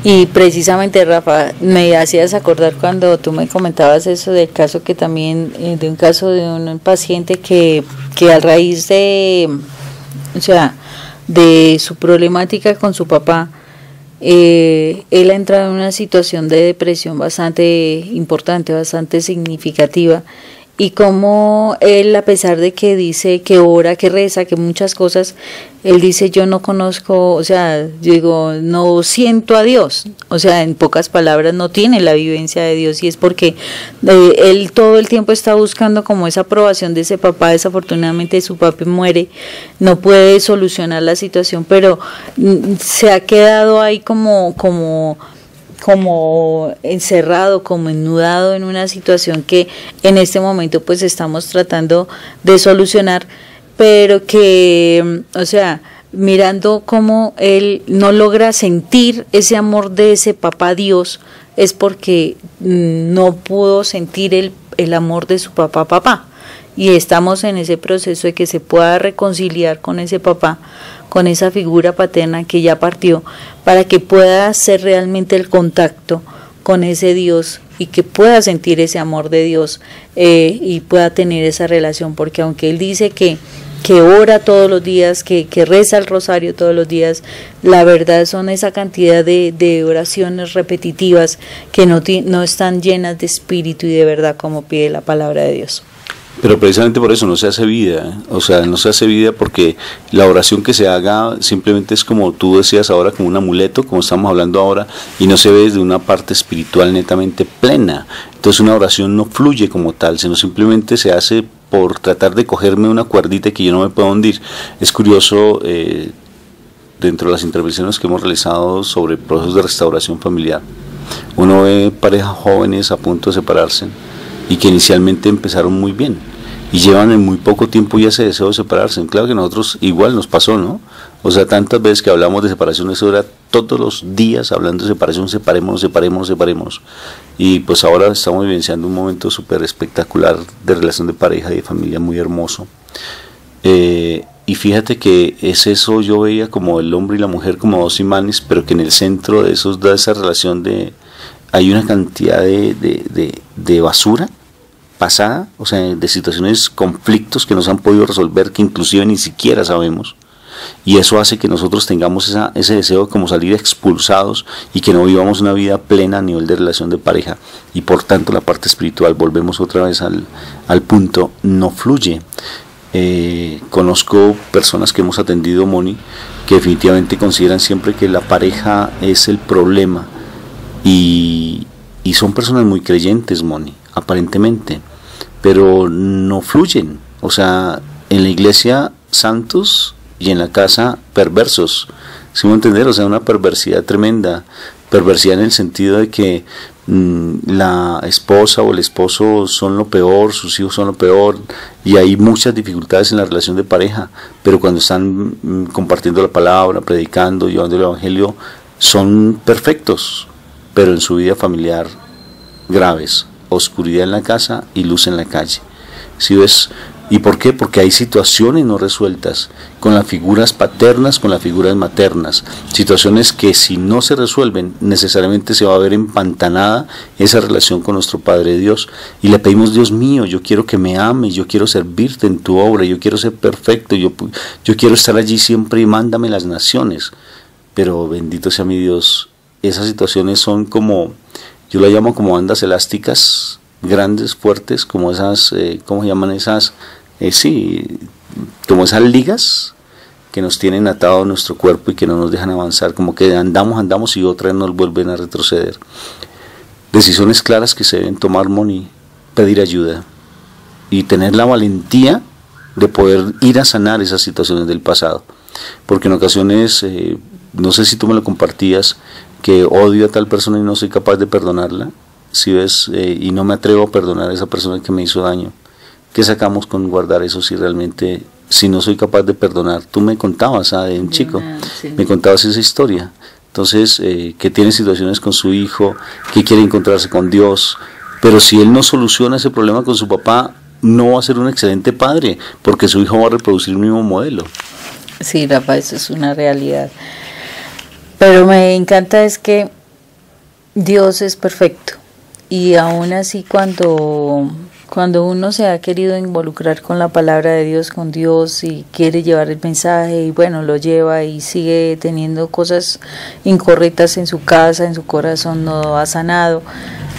[SPEAKER 3] Y precisamente, Rafa, me hacías acordar cuando tú me comentabas eso del caso que también, de un caso de un paciente que a raíz de, o sea, de su problemática con su papá, él ha entrado en una situación de depresión bastante importante, bastante significativa. Y como él, a pesar de que dice que ora, que reza, que muchas cosas, él dice, yo no conozco, o sea, yo digo, no siento a Dios. O sea, en pocas palabras, no tiene la vivencia de Dios, y es porque él todo el tiempo está buscando como esa aprobación de ese papá. Desafortunadamente su papi muere, no puede solucionar la situación, pero se ha quedado ahí como encerrado, como enudado en una situación que en este momento pues estamos tratando de solucionar, pero que, o sea, mirando cómo él no logra sentir ese amor de ese papá Dios, es porque no pudo sentir el amor de su papá, y estamos en ese proceso de que se pueda reconciliar con ese papá, con esa figura paterna que ya partió, para que pueda hacer realmente el contacto con ese Dios y que pueda sentir ese amor de Dios y pueda tener esa relación, porque aunque él dice que que ora todos los días, que reza el rosario todos los días, la verdad son esa cantidad de oraciones repetitivas que no están llenas de espíritu y de verdad como pide la palabra de Dios.
[SPEAKER 2] Pero precisamente por eso no se hace vida, o sea, no se hace vida porque la oración que se haga simplemente es como tú decías ahora, como un amuleto, como estamos hablando ahora, y no se ve desde una parte espiritual netamente plena. Entonces una oración no fluye como tal, sino simplemente se hace por tratar de cogerme una cuerdita que yo no me puedo hundir. Es curioso, dentro de las intervenciones que hemos realizado sobre procesos de restauración familiar, uno ve parejas jóvenes a punto de separarse y que inicialmente empezaron muy bien y llevan en muy poco tiempo ya ese deseo de separarse. Claro que nosotros igual nos pasó, ¿no? O sea, tantas veces que hablamos de separación, eso era todos los días hablando de separación, separémonos. Y pues ahora estamos vivenciando un momento súper espectacular de relación de pareja y de familia, muy hermoso. Y fíjate que es eso, yo veía como el hombre y la mujer como dos imanes, pero que en el centro de esos, de esa relación hay una cantidad de basura pasada, o sea, de situaciones, conflictos que no se han podido resolver, que inclusive ni siquiera sabemos, y eso hace que nosotros tengamos ese deseo de como salir expulsados y que no vivamos una vida plena a nivel de relación de pareja, y por tanto la parte espiritual, volvemos otra vez al punto, no fluye. Conozco personas que hemos atendido, Moni, que definitivamente consideran siempre que la pareja es el problema, y son personas muy creyentes, Moni, aparentemente, pero no fluyen. O sea, en la iglesia santos y en la casa perversos, ¿sí me entender? O sea, una perversidad tremenda, perversidad en el sentido de que la esposa o el esposo son lo peor, sus hijos son lo peor, y hay muchas dificultades en la relación de pareja, pero cuando están compartiendo la palabra, predicando, llevando el evangelio, son perfectos, pero en su vida familiar graves, oscuridad en la casa y luz en la calle. ¿Sí ves? ¿Y por qué? Porque hay situaciones no resueltas con las figuras paternas, con las figuras maternas, situaciones que si no se resuelven necesariamente se va a ver empantanada esa relación con nuestro Padre Dios, y le pedimos: Dios mío, yo quiero que me ames, yo quiero servirte en tu obra, yo quiero ser perfecto, yo quiero estar allí siempre y mándame las naciones. Pero bendito sea mi Dios, esas situaciones son como, yo la llamo como bandas elásticas, grandes, fuertes, como esas, ¿cómo se llaman esas? Sí, como esas ligas que nos tienen atado a nuestro cuerpo y que no nos dejan avanzar, como que andamos y otra vez nos vuelven a retroceder. Decisiones claras que se deben tomar, Moni: pedir ayuda y tener la valentía de poder ir a sanar esas situaciones del pasado, porque en ocasiones, no sé si tú me lo compartías, que odio a tal persona y no soy capaz de perdonarla, si ves, y no me atrevo a perdonar a esa persona que me hizo daño. ¿Qué sacamos con guardar eso si realmente, si no soy capaz de perdonar? Tú me contabas, de un chico, sí, me contabas esa historia. Entonces, que tiene situaciones con su hijo, que quiere encontrarse con Dios, pero si él no soluciona ese problema con su papá, no va a ser un excelente padre, porque su hijo va a reproducir el mismo modelo.
[SPEAKER 3] Sí, Rafa, eso es una realidad. Pero me encanta es que Dios es perfecto, y aún así cuando uno se ha querido involucrar con la palabra de Dios, con Dios, y quiere llevar el mensaje, y bueno, lo lleva y sigue teniendo cosas incorrectas en su casa, en su corazón, no ha sanado,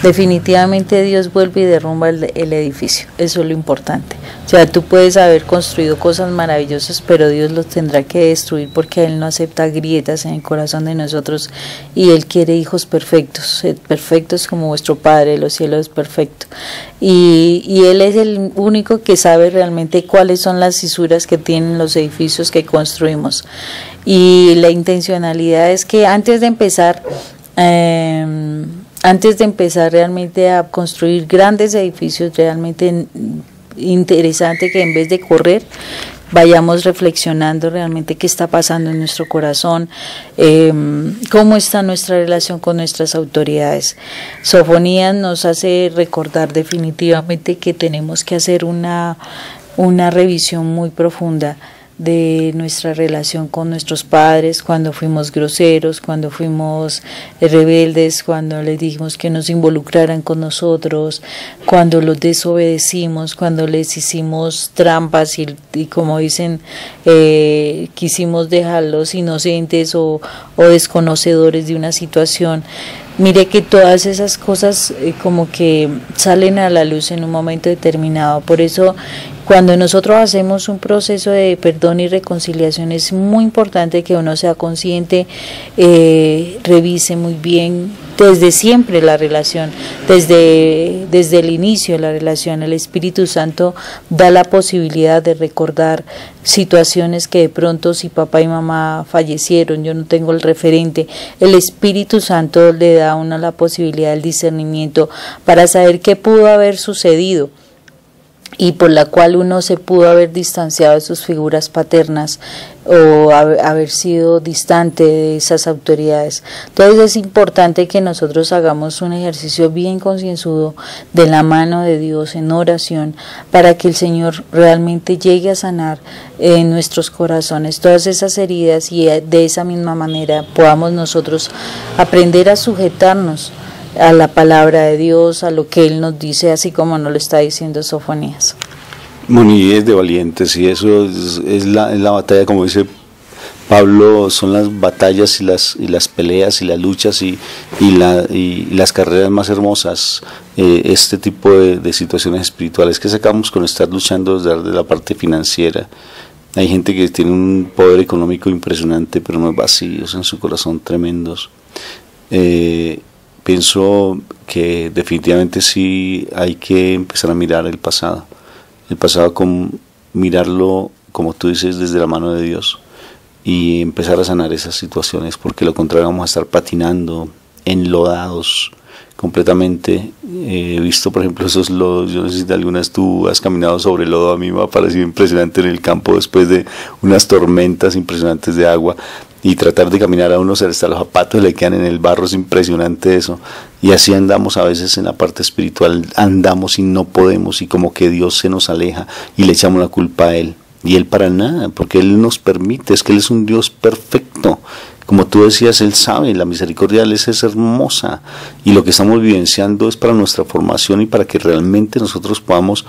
[SPEAKER 3] definitivamente Dios vuelve y derrumba el edificio. Eso es lo importante. O sea, tú puedes haber construido cosas maravillosas, pero Dios los tendrá que destruir, porque Él no acepta grietas en el corazón de nosotros, y Él quiere hijos perfectos, perfectos como vuestro Padre de los cielos es perfecto. Y Él es el único que sabe realmente cuáles son las fisuras que tienen los edificios que construimos. Y la intencionalidad es que antes de empezar realmente a construir grandes edificios, realmente interesante que en vez de correr vayamos reflexionando realmente qué está pasando en nuestro corazón, cómo está nuestra relación con nuestras autoridades. Sofonías nos hace recordar definitivamente que tenemos que hacer una revisión muy profunda de nuestra relación con nuestros padres, cuando fuimos groseros, cuando fuimos rebeldes, cuando les dijimos que nos involucraran con nosotros, cuando los desobedecimos, cuando les hicimos trampas y como dicen, quisimos dejarlos inocentes o desconocedores de una situación. Mire que todas esas cosas como que salen a la luz en un momento determinado. Por eso, cuando nosotros hacemos un proceso de perdón y reconciliación, es muy importante que uno sea consciente, revise muy bien desde siempre la relación, desde el inicio de la relación. El Espíritu Santo da la posibilidad de recordar situaciones que de pronto, si papá y mamá fallecieron, yo no tengo el referente, el Espíritu Santo le da a uno la posibilidad del discernimiento para saber qué pudo haber sucedido y por la cual uno se pudo haber distanciado de sus figuras paternas o haber sido distante de esas autoridades. Entonces es importante que nosotros hagamos un ejercicio bien concienzudo de la mano de Dios en oración para que el Señor realmente llegue a sanar en nuestros corazones todas esas heridas y de esa misma manera podamos nosotros aprender a sujetarnos a la palabra de Dios, a lo que Él nos dice, así como nos lo está diciendo Sofonías.
[SPEAKER 2] Moni, es de valientes, y eso es la batalla, como dice Pablo, son las batallas y las peleas y las luchas y las carreras más hermosas, este tipo de situaciones espirituales que sacamos con estar luchando desde la parte financiera. Hay gente que tiene un poder económico impresionante, pero unos vacíos en su corazón tremendos. Pienso que definitivamente sí hay que empezar a mirar el pasado mirarlo, como tú dices, desde la mano de Dios y empezar a sanar esas situaciones, porque lo contrario vamos a estar patinando, enlodados completamente. He visto, por ejemplo, esos lodos. Yo no sé si alguna vez tú has caminado sobre el lodo. A mí me ha parecido impresionante en el campo después de unas tormentas impresionantes de agua, y tratar de caminar a uno hasta los zapatos le quedan en el barro. Es impresionante eso, y así andamos a veces en la parte espiritual, andamos y no podemos, y como que Dios se nos aleja y le echamos la culpa a Él, y Él para nada, porque Él nos permite, es que Él es un Dios perfecto. Como tú decías, Él sabe, la misericordia de Él es hermosa, y lo que estamos vivenciando es para nuestra formación y para que realmente nosotros podamos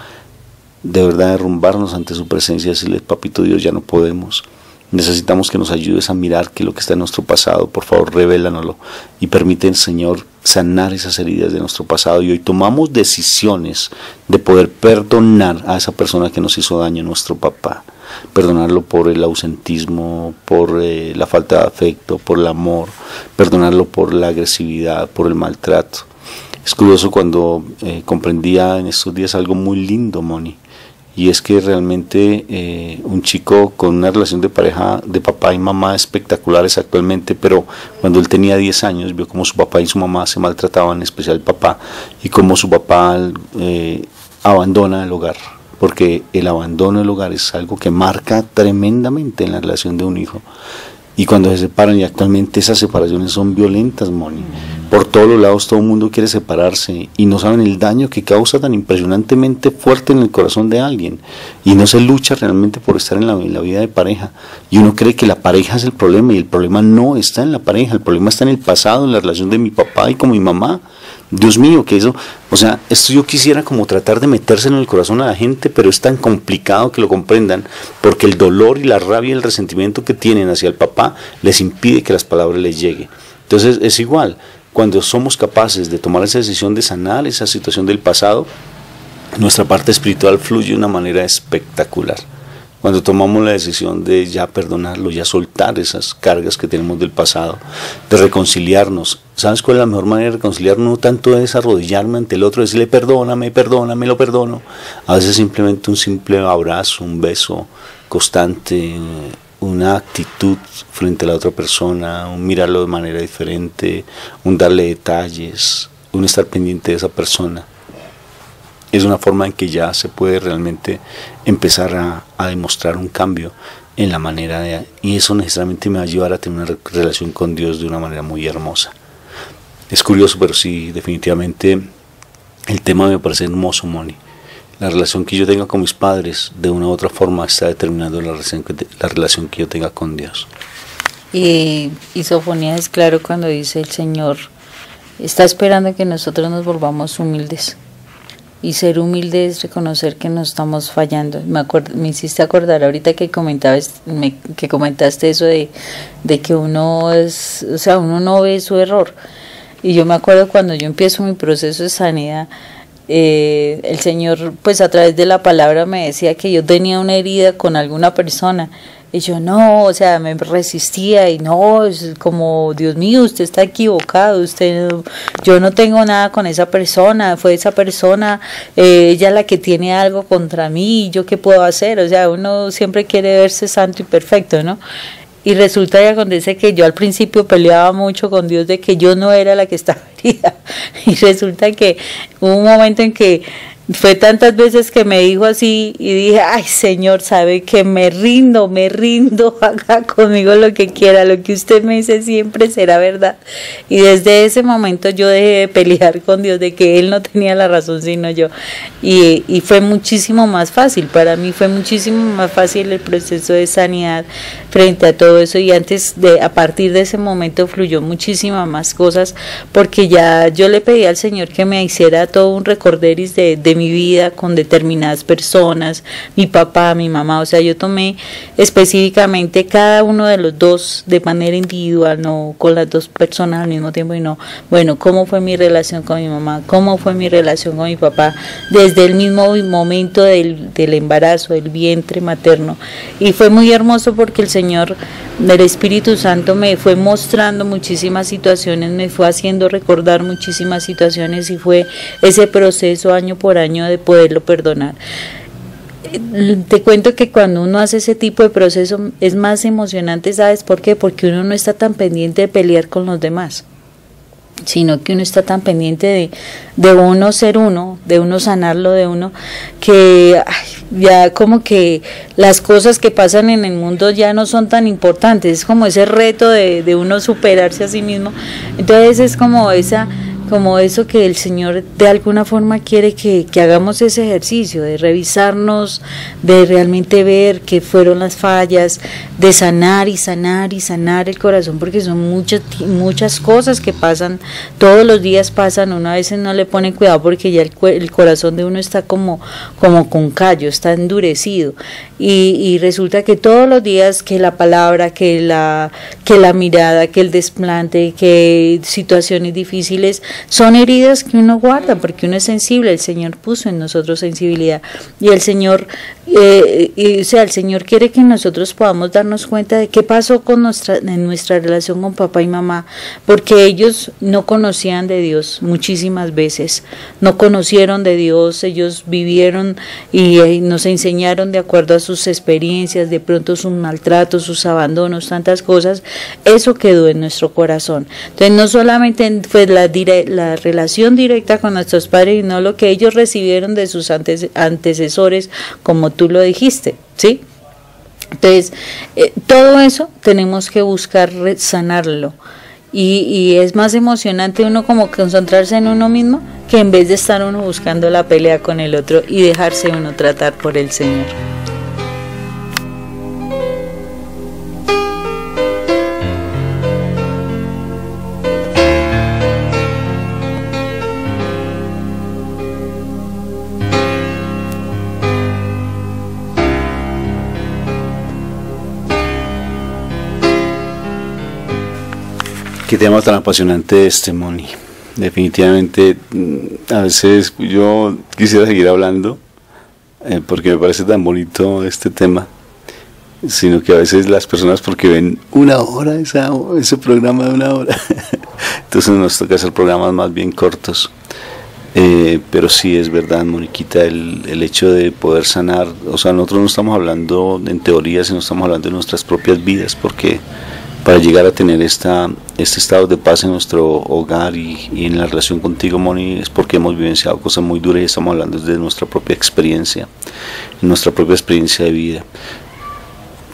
[SPEAKER 2] de verdad derrumbarnos ante su presencia y decirle: papito Dios, ya no podemos. Necesitamos que nos ayudes a mirar que lo que está en nuestro pasado, por favor, revélanoslo y permite, Señor, sanar esas heridas de nuestro pasado. Y hoy tomamos decisiones de poder perdonar a esa persona que nos hizo daño, nuestro papá. Perdonarlo por el ausentismo, por la falta de afecto, por el amor, perdonarlo por la agresividad, por el maltrato. Es curioso cuando comprendía en estos días algo muy lindo, Moni, y es que realmente un chico con una relación de pareja de papá y mamá espectaculares actualmente, pero cuando él tenía 10 años vio cómo su papá y su mamá se maltrataban, en especial el papá, y cómo su papá abandona el hogar, porque el abandono del hogar es algo que marca tremendamente en la relación de un hijo. Y cuando se separan, y actualmente esas separaciones son violentas, Moni. Por todos los lados todo el mundo quiere separarse y no saben el daño que causa tan impresionantemente fuerte en el corazón de alguien. Y no se lucha realmente por estar en la vida de pareja. Y uno cree que la pareja es el problema, y el problema no está en la pareja, el problema está en el pasado, en la relación de mi papá y con mi mamá. Dios mío, que eso, o sea, esto yo quisiera como tratar de meterse en el corazón a la gente, pero es tan complicado que lo comprendan, porque el dolor y la rabia y el resentimiento que tienen hacia el papá les impide que las palabras les lleguen. Entonces es igual, cuando somos capaces de tomar esa decisión de sanar esa situación del pasado, nuestra parte espiritual fluye de una manera espectacular. Cuando tomamos la decisión de ya perdonarlo, ya soltar esas cargas que tenemos del pasado, de reconciliarnos. ¿Sabes cuál es la mejor manera de reconciliarnos? No tanto es arrodillarme ante el otro, decirle perdóname, perdóname, lo perdono. A veces simplemente un simple abrazo, un beso constante, una actitud frente a la otra persona, un mirarlo de manera diferente, un darle detalles, un estar pendiente de esa persona. Es una forma en que ya se puede realmente empezar a demostrar un cambio en la manera de... Y eso necesariamente me va a llevar a tener una relación con Dios de una manera muy hermosa. Es curioso, pero sí, definitivamente el tema me parece hermoso, Moni. La relación que yo tenga con mis padres, de una u otra forma, está determinando la relación que yo tenga con Dios.
[SPEAKER 3] Y Sofonías es claro cuando dice el Señor está esperando que nosotros nos volvamos humildes. Y ser humilde es reconocer que nos estamos fallando. Me hiciste acordar ahorita que comentaste eso de que uno es, o sea, uno no ve su error. Y yo me acuerdo cuando yo empiezo mi proceso de sanidad, el Señor, pues a través de la palabra me decía que yo tenía una herida con alguna persona. Y yo no, o sea, me resistía y no, es como, Dios mío, usted está equivocado, yo no tengo nada con esa persona, fue esa persona, ella la que tiene algo contra mí, ¿yo qué puedo hacer? O sea, uno siempre quiere verse santo y perfecto, ¿no? Y resulta y acontece que yo al principio peleaba mucho con Dios de que yo no era la que estaba herida. Y resulta que hubo un momento en que fue tantas veces que me dijo así y dije, ay Señor, sabe que me rindo, haga conmigo lo que quiera, lo que usted me dice siempre será verdad. Y desde ese momento yo dejé de pelear con Dios, de que Él no tenía la razón sino yo. Y fue muchísimo más fácil, para mí fue muchísimo más fácil el proceso de sanidad frente a todo eso. Y a partir de ese momento fluyó muchísimas más cosas, porque ya yo le pedí al Señor que me hiciera todo un recorderis de mi vida con determinadas personas, mi papá, mi mamá, o sea, yo tomé específicamente cada uno de los dos de manera individual, no con las dos personas al mismo tiempo, y no, bueno, cómo fue mi relación con mi mamá, cómo fue mi relación con mi papá, desde el mismo momento del embarazo, del vientre materno, y fue muy hermoso porque el Señor, el Espíritu Santo me fue mostrando muchísimas situaciones, me fue haciendo recordar muchísimas situaciones, y fue ese proceso año por año de poderlo perdonar. Te cuento que cuando uno hace ese tipo de proceso es más emocionante, ¿sabes por qué? Porque uno no está tan pendiente de pelear con los demás, sino que uno está tan pendiente de uno ser uno, de uno sanarlo de uno, que ya como que las cosas que pasan en el mundo ya no son tan importantes, es como ese reto de uno superarse a sí mismo. Entonces es como eso que el Señor de alguna forma quiere que hagamos ese ejercicio, de revisarnos, de realmente ver qué fueron las fallas, de sanar el corazón, porque son muchas cosas que pasan, todos los días pasan, uno a veces no le pone cuidado porque ya el corazón de uno está como con callo, está endurecido, y resulta que todos los días que la palabra, que la mirada, que el desplante, que situaciones difíciles, son heridas que uno guarda porque uno es sensible. El Señor puso en nosotros sensibilidad, y el Señor el Señor quiere que nosotros podamos darnos cuenta de qué pasó en nuestra relación con papá y mamá, porque ellos no conocían de Dios muchísimas veces, no conocieron de Dios, ellos vivieron y nos enseñaron de acuerdo a sus experiencias, de pronto sus maltratos, sus abandonos, tantas cosas. Eso quedó en nuestro corazón. Entonces no solamente fue la relación directa con nuestros padres, sino lo que ellos recibieron de sus antecesores, como tú lo dijiste, ¿sí? Entonces, todo eso tenemos que buscar sanarlo, y es más emocionante uno como concentrarse en uno mismo, que en vez de estar uno buscando la pelea con el otro y dejarse uno tratar por el Señor.
[SPEAKER 2] Qué tema tan apasionante este, Moni. Definitivamente, a veces yo quisiera seguir hablando, porque me parece tan bonito este tema, sino que a veces las personas, porque ven una hora, ese programa de una hora, entonces nos toca hacer programas más bien cortos. Pero sí es verdad, Moniquita, el hecho de poder sanar, o sea, nosotros no estamos hablando en teoría, sino estamos hablando de nuestras propias vidas, porque para llegar a tener este estado de paz en nuestro hogar y en la relación contigo, Moni, es porque hemos vivenciado cosas muy duras y estamos hablando desde nuestra propia experiencia de vida.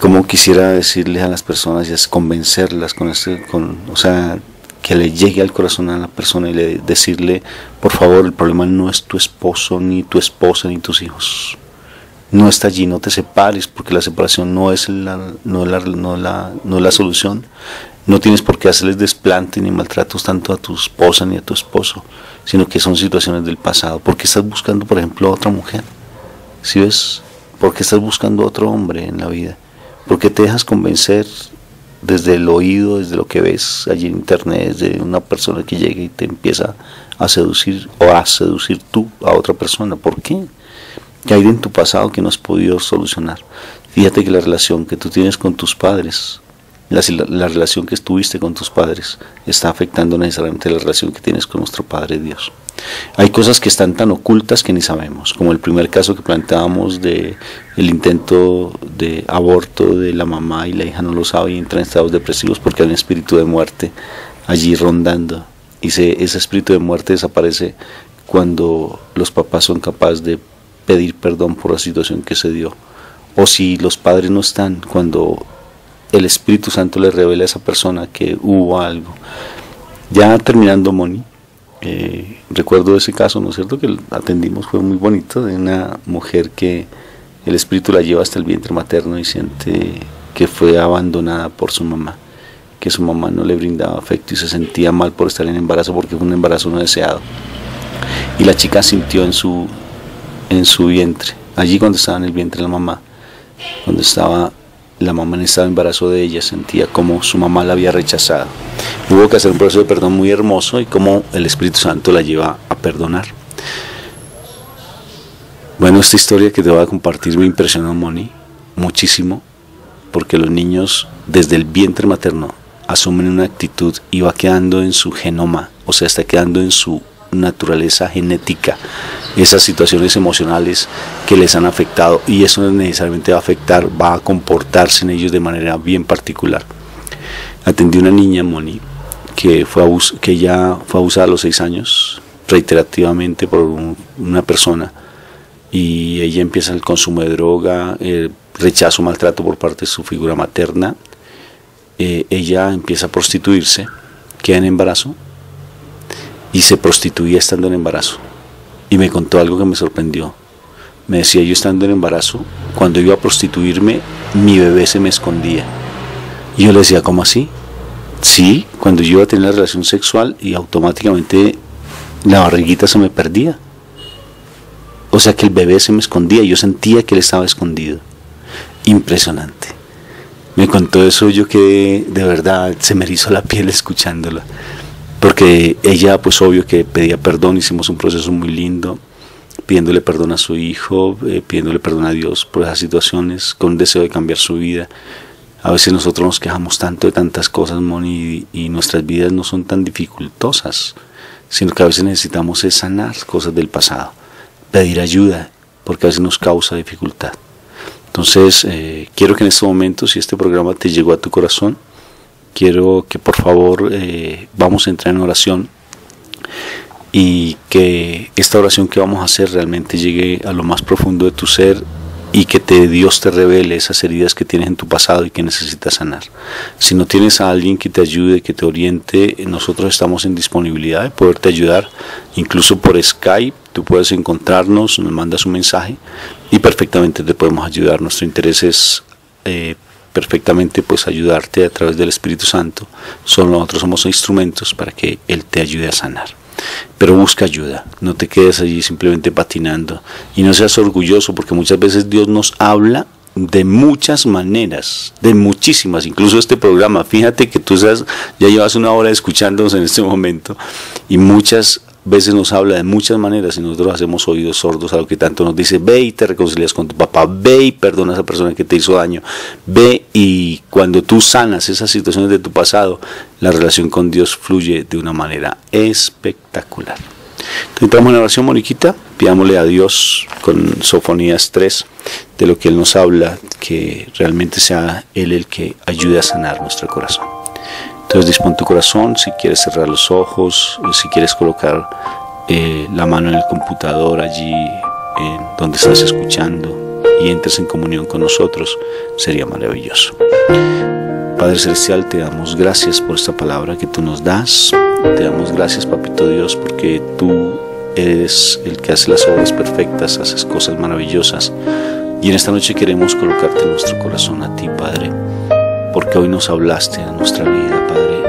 [SPEAKER 2] Como quisiera decirles a las personas y convencerlas o sea, que le llegue al corazón a la persona y decirle, por favor, el problema no es tu esposo, ni tu esposa, ni tus hijos. No está allí, no te separes, porque la separación no es la solución. No tienes por qué hacerles desplante ni maltratos tanto a tu esposa ni a tu esposo, sino que son situaciones del pasado. ¿Por qué estás buscando, por ejemplo, a otra mujer? ¿Sí ves? ¿Por qué estás buscando a otro hombre en la vida? ¿Por qué te dejas convencer desde el oído, desde lo que ves allí en internet, desde una persona que llega y te empieza a seducir o a seducir tú a otra persona? ¿Por qué? ¿Qué hay en tu pasado que no has podido solucionar? Fíjate que la relación que tú tienes con tus padres, la relación que estuviste con tus padres, está afectando necesariamente la relación que tienes con nuestro Padre Dios. Hay cosas que están tan ocultas que ni sabemos, como el primer caso que planteábamos de el intento de aborto de la mamá y la hija no lo sabe y entra en estados depresivos porque hay un espíritu de muerte allí rondando, y ese espíritu de muerte desaparece cuando los papás son capaces de pedir perdón por la situación que se dio, o si los padres no están, cuando el Espíritu Santo le revela a esa persona que hubo algo. Ya terminando, Moni, recuerdo ese caso, ¿no es cierto?, que atendimos, fue muy bonito, de una mujer que el Espíritu la lleva hasta el vientre materno y siente que fue abandonada por su mamá, que su mamá no le brindaba afecto y se sentía mal por estar en embarazo porque fue un embarazo no deseado. Y la chica sintió en su vientre, allí cuando estaba en el vientre de la mamá, cuando estaba la mamá en estado de embarazo de ella, sentía como su mamá la había rechazado. Hubo que hacer un proceso de perdón muy hermoso y como el Espíritu Santo la lleva a perdonar. Bueno, esta historia que te voy a compartir me impresionó, Moni, muchísimo, porque los niños desde el vientre materno asumen una actitud y va quedando en su genoma, o sea, está quedando en su naturaleza genética esas situaciones emocionales que les han afectado, y eso no necesariamente va a afectar, va a comportarse en ellos de manera bien particular. Atendí una niña, Moni, que ya fue abusada a los 6 años reiterativamente por una persona, y ella empieza el consumo de droga, rechazo, maltrato por parte de su figura materna. Ella empieza a prostituirse, queda en embarazo y se prostituía estando en embarazo, y me contó algo que me sorprendió. Me decía, yo estando en embarazo, cuando iba a prostituirme, mi bebé se me escondía. Y yo le decía, ¿cómo así? Sí, cuando yo iba a tener la relación sexual y automáticamente la barriguita se me perdía. O sea que el bebé se me escondía, yo sentía que él estaba escondido. Impresionante. Me contó eso, yo quedé, de verdad, se me erizó la piel escuchándola. Porque ella, pues obvio que pedía perdón, hicimos un proceso muy lindo, pidiéndole perdón a su hijo, pidiéndole perdón a Dios por esas situaciones, con un deseo de cambiar su vida. A veces nosotros nos quejamos tanto de tantas cosas, Moni, y nuestras vidas no son tan dificultosas, sino que a veces necesitamos es sanar cosas del pasado, pedir ayuda, porque a veces nos causa dificultad. Entonces, quiero que en este momento, si este programa te llegó a tu corazón, quiero que por favor vamos a entrar en oración, y que esta oración que vamos a hacer realmente llegue a lo más profundo de tu ser, y que Dios te revele esas heridas que tienes en tu pasado y que necesitas sanar. Si no tienes a alguien que te ayude, que te oriente, nosotros estamos en disponibilidad de poderte ayudar, incluso por Skype. Tú puedes encontrarnos, nos mandas un mensaje y perfectamente te podemos ayudar. Nuestro interés es perfectamente pues ayudarte a través del Espíritu Santo. Solo nosotros somos instrumentos para que Él te ayude a sanar. Pero busca ayuda, no te quedes allí simplemente patinando, y no seas orgulloso, porque muchas veces Dios nos habla de muchas maneras, de muchísimas, incluso este programa. Fíjate que tú ya llevas 1 hora escuchándonos en este momento, y muchas veces nos habla de muchas maneras y nosotros hacemos oídos sordos a lo que tanto nos dice. Ve y te reconcilias con tu papá, ve y perdona a esa persona que te hizo daño, ve, y cuando tú sanas esas situaciones de tu pasado, la relación con Dios fluye de una manera espectacular. Entonces entramos en oración, Moniquita, pidámosle a Dios con Sofonías 3 de lo que Él nos habla, que realmente sea Él el que ayude a sanar nuestro corazón. Entonces dispón tu corazón, si quieres cerrar los ojos, si quieres colocar la mano en el computador allí donde estás escuchando y entres en comunión con nosotros, sería maravilloso. Padre Celestial, te damos gracias por esta palabra que tú nos das. Te damos gracias, Papito Dios, porque tú eres el que hace las obras perfectas, haces cosas maravillosas. Y en esta noche queremos colocarte en nuestro corazón a ti, Padre, porque hoy nos hablaste a nuestra vida, Padre.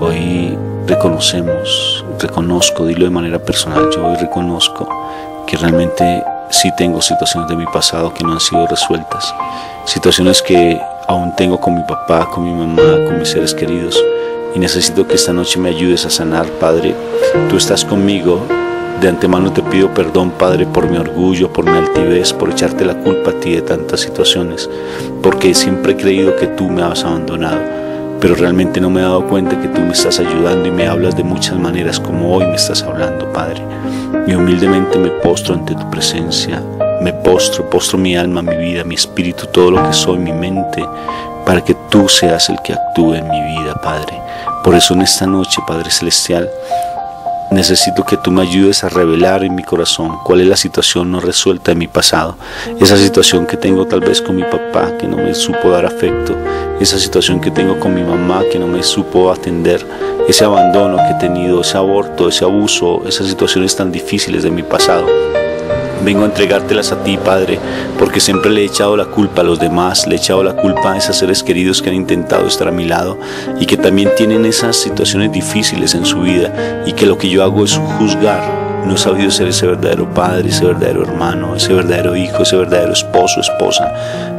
[SPEAKER 2] Hoy reconozco, dilo de manera personal, yo hoy reconozco que realmente sí tengo situaciones de mi pasado que no han sido resueltas, situaciones que aún tengo con mi papá, con mi mamá, con mis seres queridos, y necesito que esta noche me ayudes a sanar, Padre. Tú estás conmigo. De antemano te pido perdón, Padre, por mi orgullo, por mi altivez, por echarte la culpa a ti de tantas situaciones, porque siempre he creído que tú me has abandonado, pero realmente no me he dado cuenta que tú me estás ayudando y me hablas de muchas maneras como hoy me estás hablando, Padre. Y humildemente me postro ante tu presencia, me postro mi alma, mi vida, mi espíritu, todo lo que soy, mi mente, para que tú seas el que actúe en mi vida, Padre. Por eso en esta noche, Padre Celestial, necesito que tú me ayudes a revelar en mi corazón cuál es la situación no resuelta de mi pasado, esa situación que tengo tal vez con mi papá que no me supo dar afecto, esa situación que tengo con mi mamá que no me supo atender, ese abandono que he tenido, ese aborto, ese abuso, esas situaciones tan difíciles de mi pasado. Vengo a entregártelas a ti, Padre, porque siempre le he echado la culpa a los demás, le he echado la culpa a esos seres queridos que han intentado estar a mi lado y que también tienen esas situaciones difíciles en su vida, y que lo que yo hago es juzgar. No he sabido ser ese verdadero padre, ese verdadero hermano, ese verdadero hijo, ese verdadero esposo, esposa,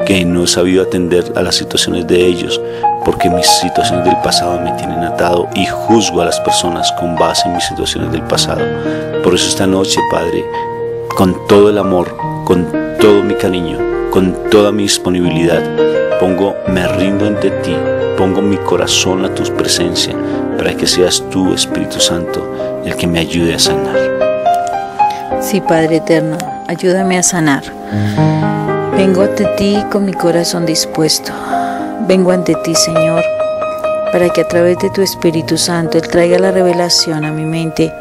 [SPEAKER 2] que no he sabido atender a las situaciones de ellos, porque mis situaciones del pasado me tienen atado y juzgo a las personas con base en mis situaciones del pasado. Por eso esta noche, Padre, con todo el amor, con todo mi cariño, con toda mi disponibilidad, me rindo ante ti, pongo mi corazón a tu presencia, para que seas tú, Espíritu Santo, el que me ayude a sanar.
[SPEAKER 3] Sí, Padre eterno, ayúdame a sanar. Vengo ante ti con mi corazón dispuesto. Vengo ante ti, Señor, para que a través de tu Espíritu Santo Él traiga la revelación a mi mente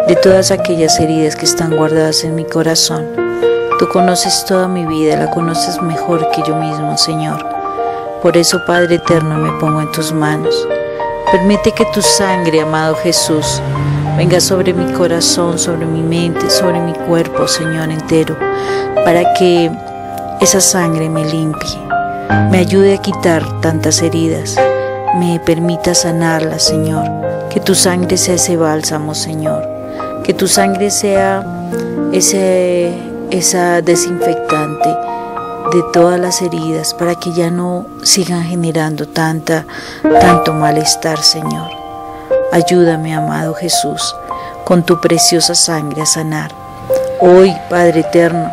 [SPEAKER 3] de todas aquellas heridas que están guardadas en mi corazón. Tú conoces toda mi vida, la conoces mejor que yo mismo, Señor. Por eso, Padre eterno, me pongo en tus manos. Permite que tu sangre, amado Jesús, venga sobre mi corazón, sobre mi mente, sobre mi cuerpo, Señor, entero, para que esa sangre me limpie, me ayude a quitar tantas heridas, me permita sanarlas, Señor. Que tu sangre sea ese bálsamo, Señor. Que tu sangre sea esa desinfectante de todas las heridas, para que ya no sigan generando tanto malestar, Señor. Ayúdame, amado Jesús, con tu preciosa sangre a sanar. Hoy, Padre eterno,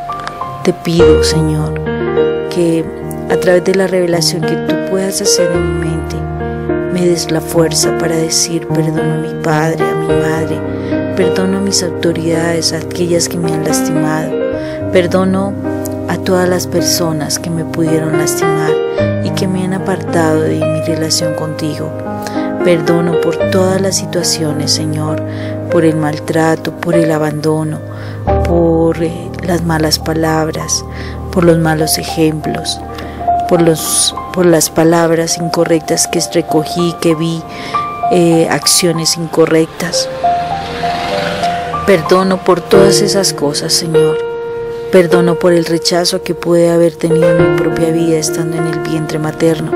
[SPEAKER 3] te pido, Señor, que a través de la revelación que tú puedas hacer en mi mente, me des la fuerza para decir perdono a mi padre, a mi madre, perdono a mis autoridades, a aquellas que me han lastimado, perdono a todas las personas que me pudieron lastimar y que me han apartado de mi relación contigo. Perdono por todas las situaciones, Señor, por el maltrato, por el abandono, por las malas palabras, por los malos ejemplos, por las palabras incorrectas que recogí, que vi, acciones incorrectas. Perdono por todas esas cosas, Señor. Perdono por el rechazo que pude haber tenido en mi propia vida estando en el vientre materno.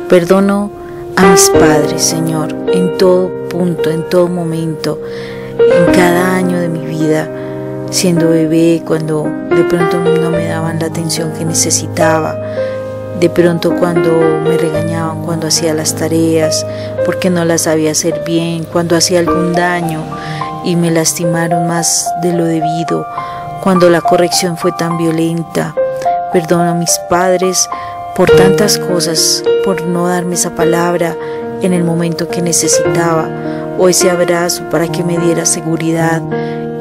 [SPEAKER 3] Perdono a mis padres, Señor, en todo punto, en todo momento, en cada año de mi vida, siendo bebé, cuando de pronto no me daban la atención que necesitaba, de pronto cuando me regañaban cuando hacía las tareas, porque no las sabía hacer bien, cuando hacía algún daño y me lastimaron más de lo debido, cuando la corrección fue tan violenta. Perdono a mis padres por tantas cosas, por no darme esa palabra en el momento que necesitaba, o ese abrazo para que me diera seguridad,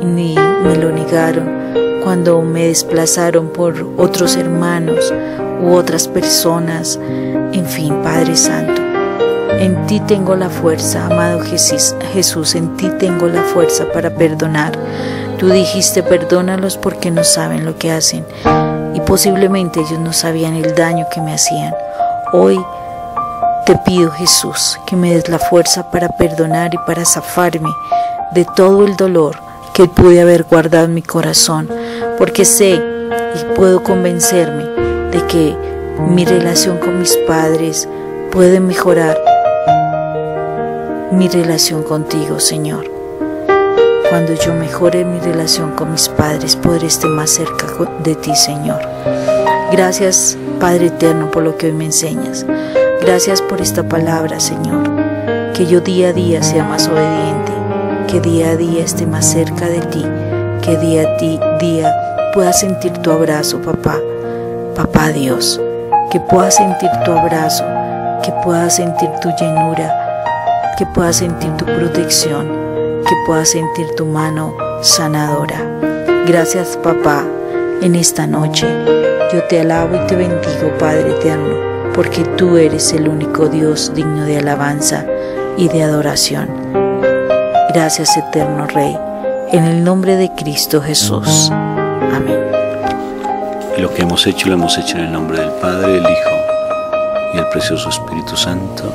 [SPEAKER 3] y me lo negaron cuando me desplazaron por otros hermanos u otras personas. En fin, Padre Santo, en ti tengo la fuerza, amado Jesús, en ti tengo la fuerza para perdonar. Tú dijiste, perdónalos porque no saben lo que hacen, y posiblemente ellos no sabían el daño que me hacían. Hoy Te pido, Jesús, que me des la fuerza para perdonar y para zafarme de todo el dolor que pude haber guardado en mi corazón, porque sé y puedo convencerme de que mi relación con mis padres puede mejorar mi relación contigo, Señor. Cuando yo mejore mi relación con mis padres, podré estar más cerca de ti, Señor. Gracias, Padre eterno, por lo que hoy me enseñas. Gracias por esta palabra, Señor. Que yo día a día sea más obediente, que día a día esté más cerca de ti, que día a día pueda sentir tu abrazo, papá. Papá Dios, que pueda sentir tu abrazo, que pueda sentir tu llenura, que pueda sentir tu protección, que pueda sentir tu mano sanadora. Gracias, papá, en esta noche. Yo te alabo y te bendigo, Padre eterno, porque tú eres el único Dios digno de alabanza y de adoración. Gracias, eterno Rey, en el nombre de Cristo Jesús. Amén.
[SPEAKER 2] Y lo que hemos hecho, lo hemos hecho en el nombre del Padre, del Hijo y del precioso Espíritu Santo.